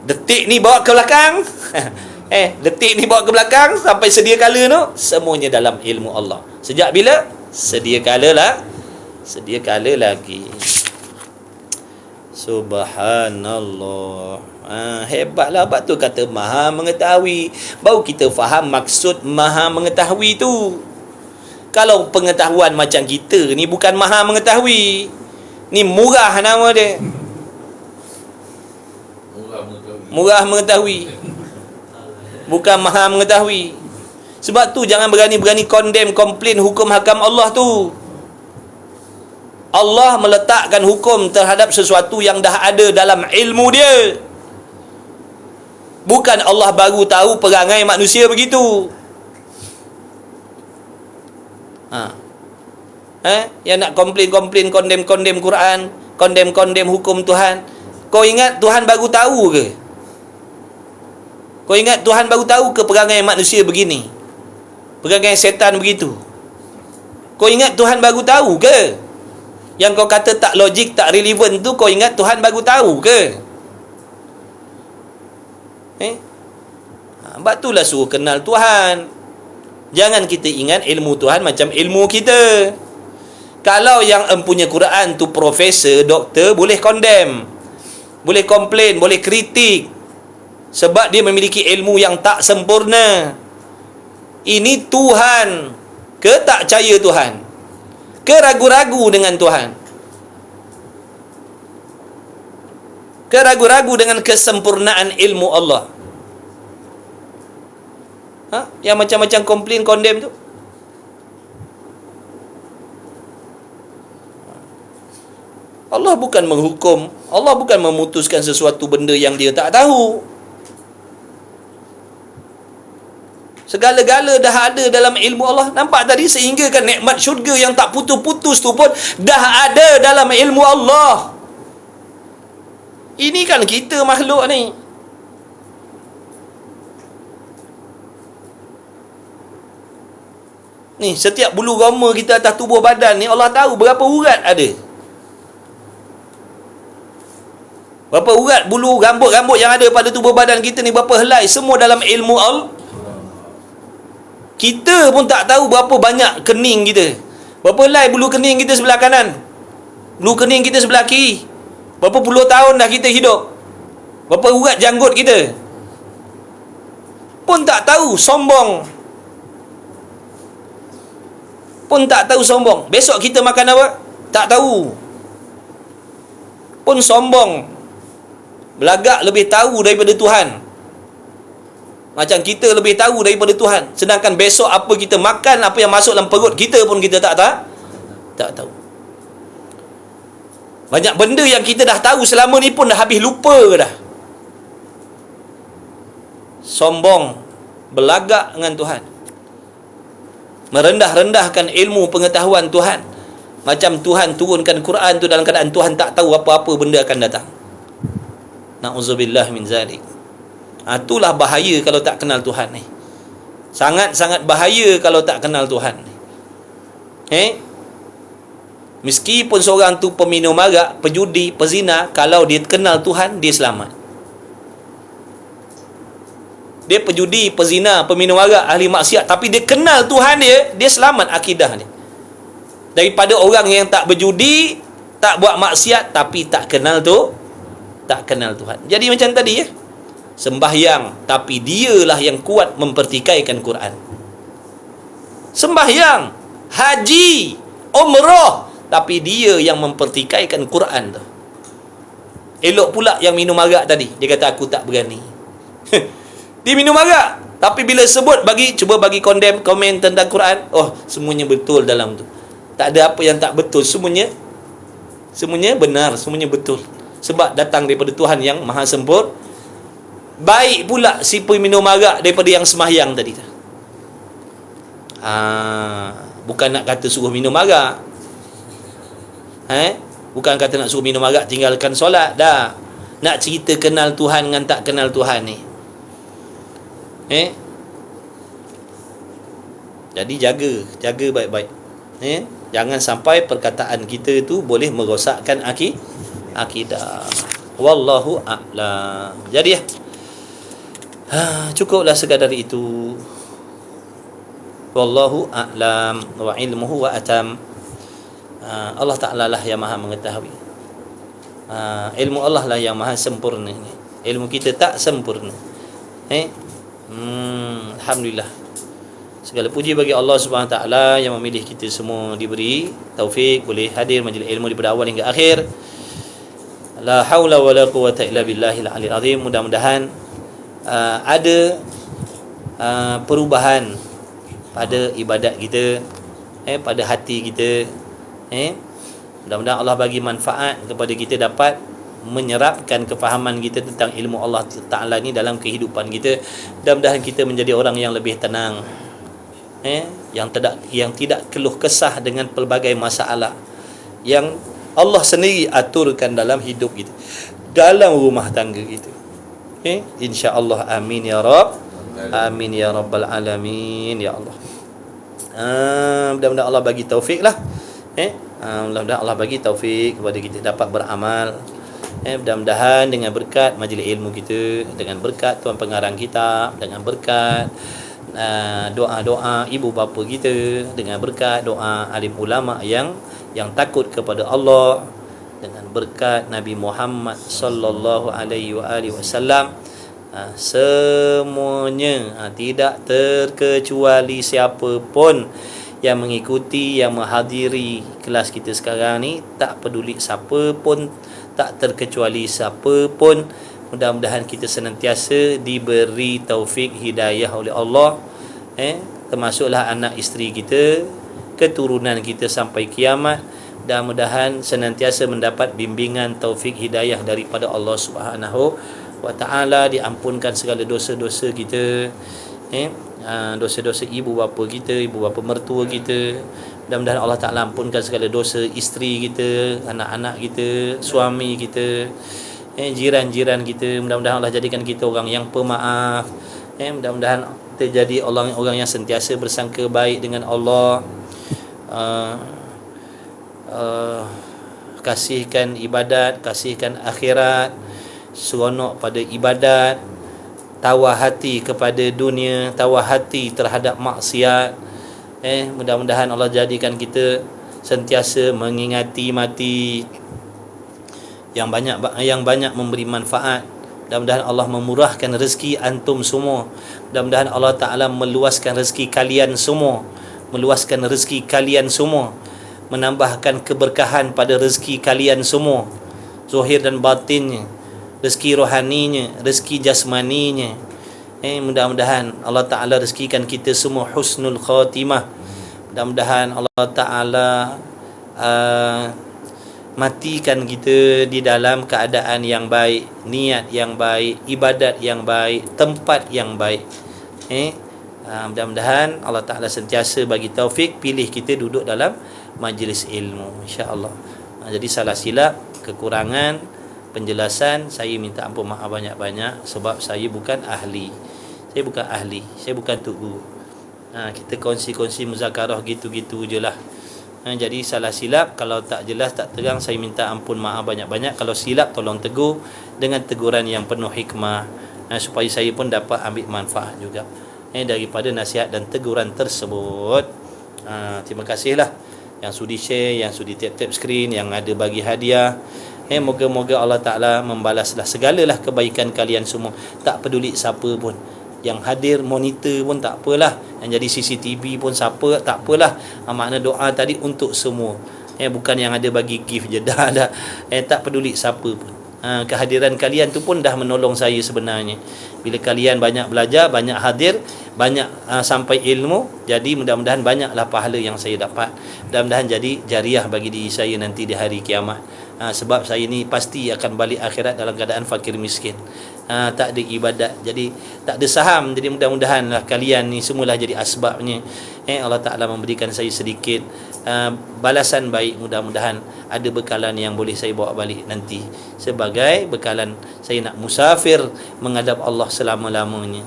Detik ni bawa ke belakang. Detik ni bawa ke belakang sampai sedia kala tu, semuanya dalam ilmu Allah. Sejak bila? Sedia kala lagi. Subhanallah. Hebatlah. Sebab tu kata maha mengetahui. Baru kita faham maksud maha mengetahui tu. Kalau pengetahuan macam kita ni bukan maha mengetahui, ni murah nama dia. Murah mengetahui, bukan maha mengetahui. Sebab tu jangan berani-berani condemn, komplain hukum hakam Allah tu. Allah meletakkan hukum terhadap sesuatu yang dah ada dalam ilmu dia. Bukan Allah baru tahu perangai manusia begitu. Yang nak komplain, condemn Quran, condemn hukum Tuhan. Kau ingat Tuhan baru tahu ke? Kau ingat Tuhan baru tahu ke perangai manusia begini? Perangai setan begitu? Kau ingat Tuhan baru tahu ke? Yang kau kata tak logik, tak relevan tu, kau ingat Tuhan baru tahu ke? Sebab itulah suruh kenal Tuhan. Jangan kita ingat ilmu Tuhan macam ilmu kita. Kalau yang empunya Quran tu profesor, doktor, boleh condemn, boleh komplain, boleh kritik, sebab dia memiliki ilmu yang tak sempurna. Ini Tuhan ke tak percaya Tuhan? Ke ragu-ragu dengan Tuhan? Ke ragu-ragu dengan kesempurnaan ilmu Allah? Yang macam-macam komplain, condemn tu. Allah bukan menghukum, Allah bukan memutuskan sesuatu benda yang dia tak tahu. Segala-gala dah ada dalam ilmu Allah. Nampak tadi, sehingga kan nikmat syurga yang tak putus-putus tu pun dah ada dalam ilmu Allah. Ini kan kita makhluk ni. Ni, setiap bulu roma kita atas tubuh badan ni, Allah tahu berapa urat ada. Berapa urat bulu rambut-rambut yang ada pada tubuh badan kita ni, berapa helai, semua dalam ilmu Allah. Kita pun tak tahu berapa banyak kening kita. Berapa helai bulu kening kita sebelah kanan, bulu kening kita sebelah kiri. Berapa puluh tahun dah kita hidup. Berapa urat janggut kita pun tak tahu, sombong. Pun tak tahu, sombong. Besok kita makan apa? Tak tahu. Pun sombong. Belagak lebih tahu daripada Tuhan. Macam kita lebih tahu daripada Tuhan. Sedangkan besok apa kita makan, apa yang masuk dalam perut kita pun kita tak tahu. Banyak benda yang kita dah tahu selama ni pun dah habis lupa dah. Sombong, belagak dengan Tuhan, merendah-rendahkan ilmu pengetahuan Tuhan. Macam Tuhan turunkan Quran tu dalam keadaan Tuhan tak tahu apa-apa benda akan datang. Na'udzubillah min zalik. Itulah bahaya kalau tak kenal Tuhan ni. Sangat-sangat bahaya kalau tak kenal Tuhan ni. Meskipun seorang tu peminum arak, pejudi, pezina, kalau dia kenal Tuhan, dia selamat. Dia pejudi, pezina, peminum arak, ahli maksiat, tapi dia kenal Tuhan dia selamat akidah dia. Daripada orang yang tak berjudi, tak buat maksiat, tapi tak kenal Tuhan. Jadi macam tadi ya. Sembahyang, tapi dialah yang kuat mempertikaikan Quran. Sembahyang, haji, umrah, tapi dia yang mempertikaikan Quran tu. Elok pula yang minum arak tadi. Dia kata aku tak berani. Dia minum arak, tapi bila sebut cuba bagi komen tentang Quran, oh semuanya betul dalam tu. Tak ada apa yang tak betul, semuanya benar, semuanya betul. Sebab datang daripada Tuhan yang maha sempurna. Baik pula si peminum arak daripada yang sembahyang tadi. Bukan nak kata suruh minum arak. Bukan kata nak suruh minum arak tinggalkan solat dah. Nak cerita kenal Tuhan dengan tak kenal Tuhan ni. Jadi jaga baik-baik. Jangan sampai perkataan kita tu boleh merosakkan akidah. Wallahu a'lam. Jadi cukuplah sekadar itu. Wallahu a'lam wa ilmuhu wa atam. Allah Ta'ala lah yang maha mengetahui. Ilmu Allah lah yang maha sempurna. Ilmu kita tak sempurna. Alhamdulillah. Segala puji bagi Allah Subhanahu Wa Ta'ala yang memilih kita semua diberi taufik boleh hadir majlis ilmu daripada awal hingga akhir. La haula wala quwata illa billahil aliyil azim. Mudah-mudahan ada perubahan pada ibadat kita, pada hati kita. Mudah-mudahan Allah bagi manfaat kepada kita, dapat menyerapkan kefahaman kita tentang ilmu Allah Ta'ala ni dalam kehidupan kita. Mudah-mudahan kita menjadi orang yang lebih tenang, yang tidak keluh kesah dengan pelbagai masalah yang Allah sendiri aturkan dalam hidup kita, dalam rumah tangga kita. InsyaAllah. Amin ya Rabb. Amin ya Rabbal Alamin. Ya Allah. Mudah-mudahan Allah bagi taufik lah. Mudah-mudahan Allah bagi taufik kepada kita dapat beramal. Mudah-mudahan dengan berkat majlis ilmu kita, dengan berkat tuan pengarang kitab, dengan berkat doa-doa ibu bapa kita, dengan berkat doa alim ulama yang takut kepada Allah, dengan berkat Nabi Muhammad sallallahu alaihi wasallam, semuanya tidak terkecuali siapa pun yang mengikuti, yang menghadiri kelas kita sekarang ni, tak peduli siapa pun, tak terkecuali siapa pun. Mudah-mudahan kita senantiasa diberi taufik hidayah oleh Allah termasuklah anak isteri kita, keturunan kita sampai kiamat. Dan mudahan senantiasa mendapat bimbingan taufik hidayah daripada Allah Subhanahu wa taala, diampunkan segala dosa-dosa kita, dosa-dosa ibu bapa kita, ibu bapa mertua kita. Mudah-mudahan Allah Taala ampunkan segala dosa isteri kita, anak-anak kita, suami kita, jiran-jiran kita. Mudah-mudahan Allah jadikan kita orang yang pemaaf. Mudah-mudahan kita jadi orang yang sentiasa bersangka baik dengan Allah. Kasihkan ibadat, kasihkan akhirat, seronok pada ibadat, tawar hati kepada dunia, tawar hati terhadap maksiat. Mudah-mudahan Allah jadikan kita sentiasa mengingati mati yang banyak memberi manfaat. Mudah-mudahan Allah memurahkan rezeki antum semua. Mudah-mudahan Allah Ta'ala meluaskan rezeki kalian semua, meluaskan rezeki kalian semua, menambahkan keberkahan pada rezeki kalian semua, zahir dan batinnya, rezeki rohaninya, rezeki jasmaninya. Mudah-mudahan Allah Ta'ala rezekikan kita semua husnul khatimah. Mudah-mudahan Allah Ta'ala matikan kita di dalam keadaan yang baik, niat yang baik, ibadat yang baik, tempat yang baik. Mudah-mudahan Allah Ta'ala sentiasa bagi taufik pilih kita duduk dalam majlis ilmu, insya-Allah. Jadi salah silap, kekurangan penjelasan, saya minta ampun maaf banyak-banyak sebab saya bukan ahli. Saya bukan tok guru. Kita kongsi-kongsi muzakarah gitu-gitu je lah. Jadi salah silap, kalau tak jelas, tak terang, saya minta ampun maaf banyak-banyak. Kalau silap, tolong tegur dengan teguran yang penuh hikmah, supaya saya pun dapat ambil manfaat juga daripada nasihat dan teguran tersebut. Terima kasihlah yang sudi share, yang sudi tap-tap skrin, yang ada bagi hadiah. Moga-moga Allah Ta'ala membalaslah segalalah kebaikan kalian semua. Tak peduli siapa pun yang hadir, monitor pun tak apalah, yang jadi CCTV pun siapa tak apalah. Makna doa tadi untuk semua, bukan yang ada bagi gift je. Dah tak peduli siapa pun. Kehadiran kalian tu pun dah menolong saya sebenarnya. Bila kalian banyak belajar, banyak hadir, banyak sampai ilmu, jadi mudah-mudahan banyaklah pahala yang saya dapat. Mudah-mudahan jadi jariah bagi diri saya nanti di hari kiamat. Sebab saya ni pasti akan balik akhirat dalam keadaan fakir miskin, tak ada ibadat, jadi tak ada saham. Jadi mudah-mudahanlah kalian ni semualah jadi asbabnya. Allah Ta'ala memberikan saya sedikit balasan baik. Mudah-mudahan ada bekalan yang boleh saya bawa balik nanti sebagai bekalan saya nak musafir menghadap Allah selama-lamanya.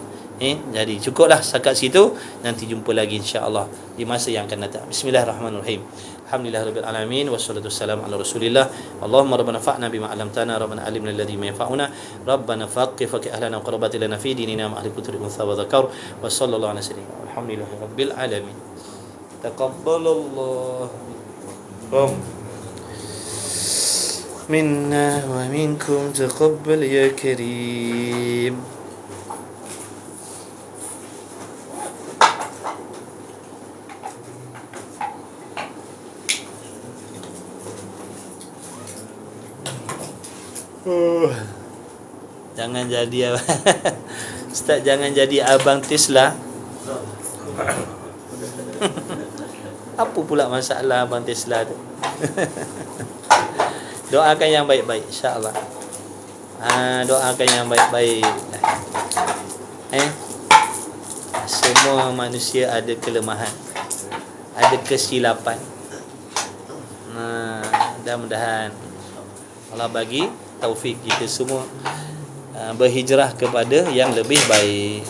Jadi cukuplah setakat situ. Nanti jumpa lagi insya-Allah di masa yang akan datang. Bismillahirrahmanirrahim. Alhamdulillahirabbil alamin wassalatu wassalamu ala Rasulillah. Allahumma rabbana fa'na bima 'allamtana, rabbana alimna alladhi ma yanfa'una, rabbana faqih ahlana wa qurrabati lana fi dinina ma ahli kutri unsa wa dzakar wa sallallahu ala sayyidina alhamdulillahirabbil alamin. Taqabbalallahu minna wa minkum, taqabbal ya karim. Jangan jadi Ustaz, jangan jadi abang Tesla. Apa pula masalah abang Tesla tu? Doakan yang baik-baik insya-Allah. Doakan yang baik-baik. Semua manusia ada kelemahan, ada kesilapan. Mudah-mudahan Allah bagi taufik kita semua berhijrah kepada yang lebih baik.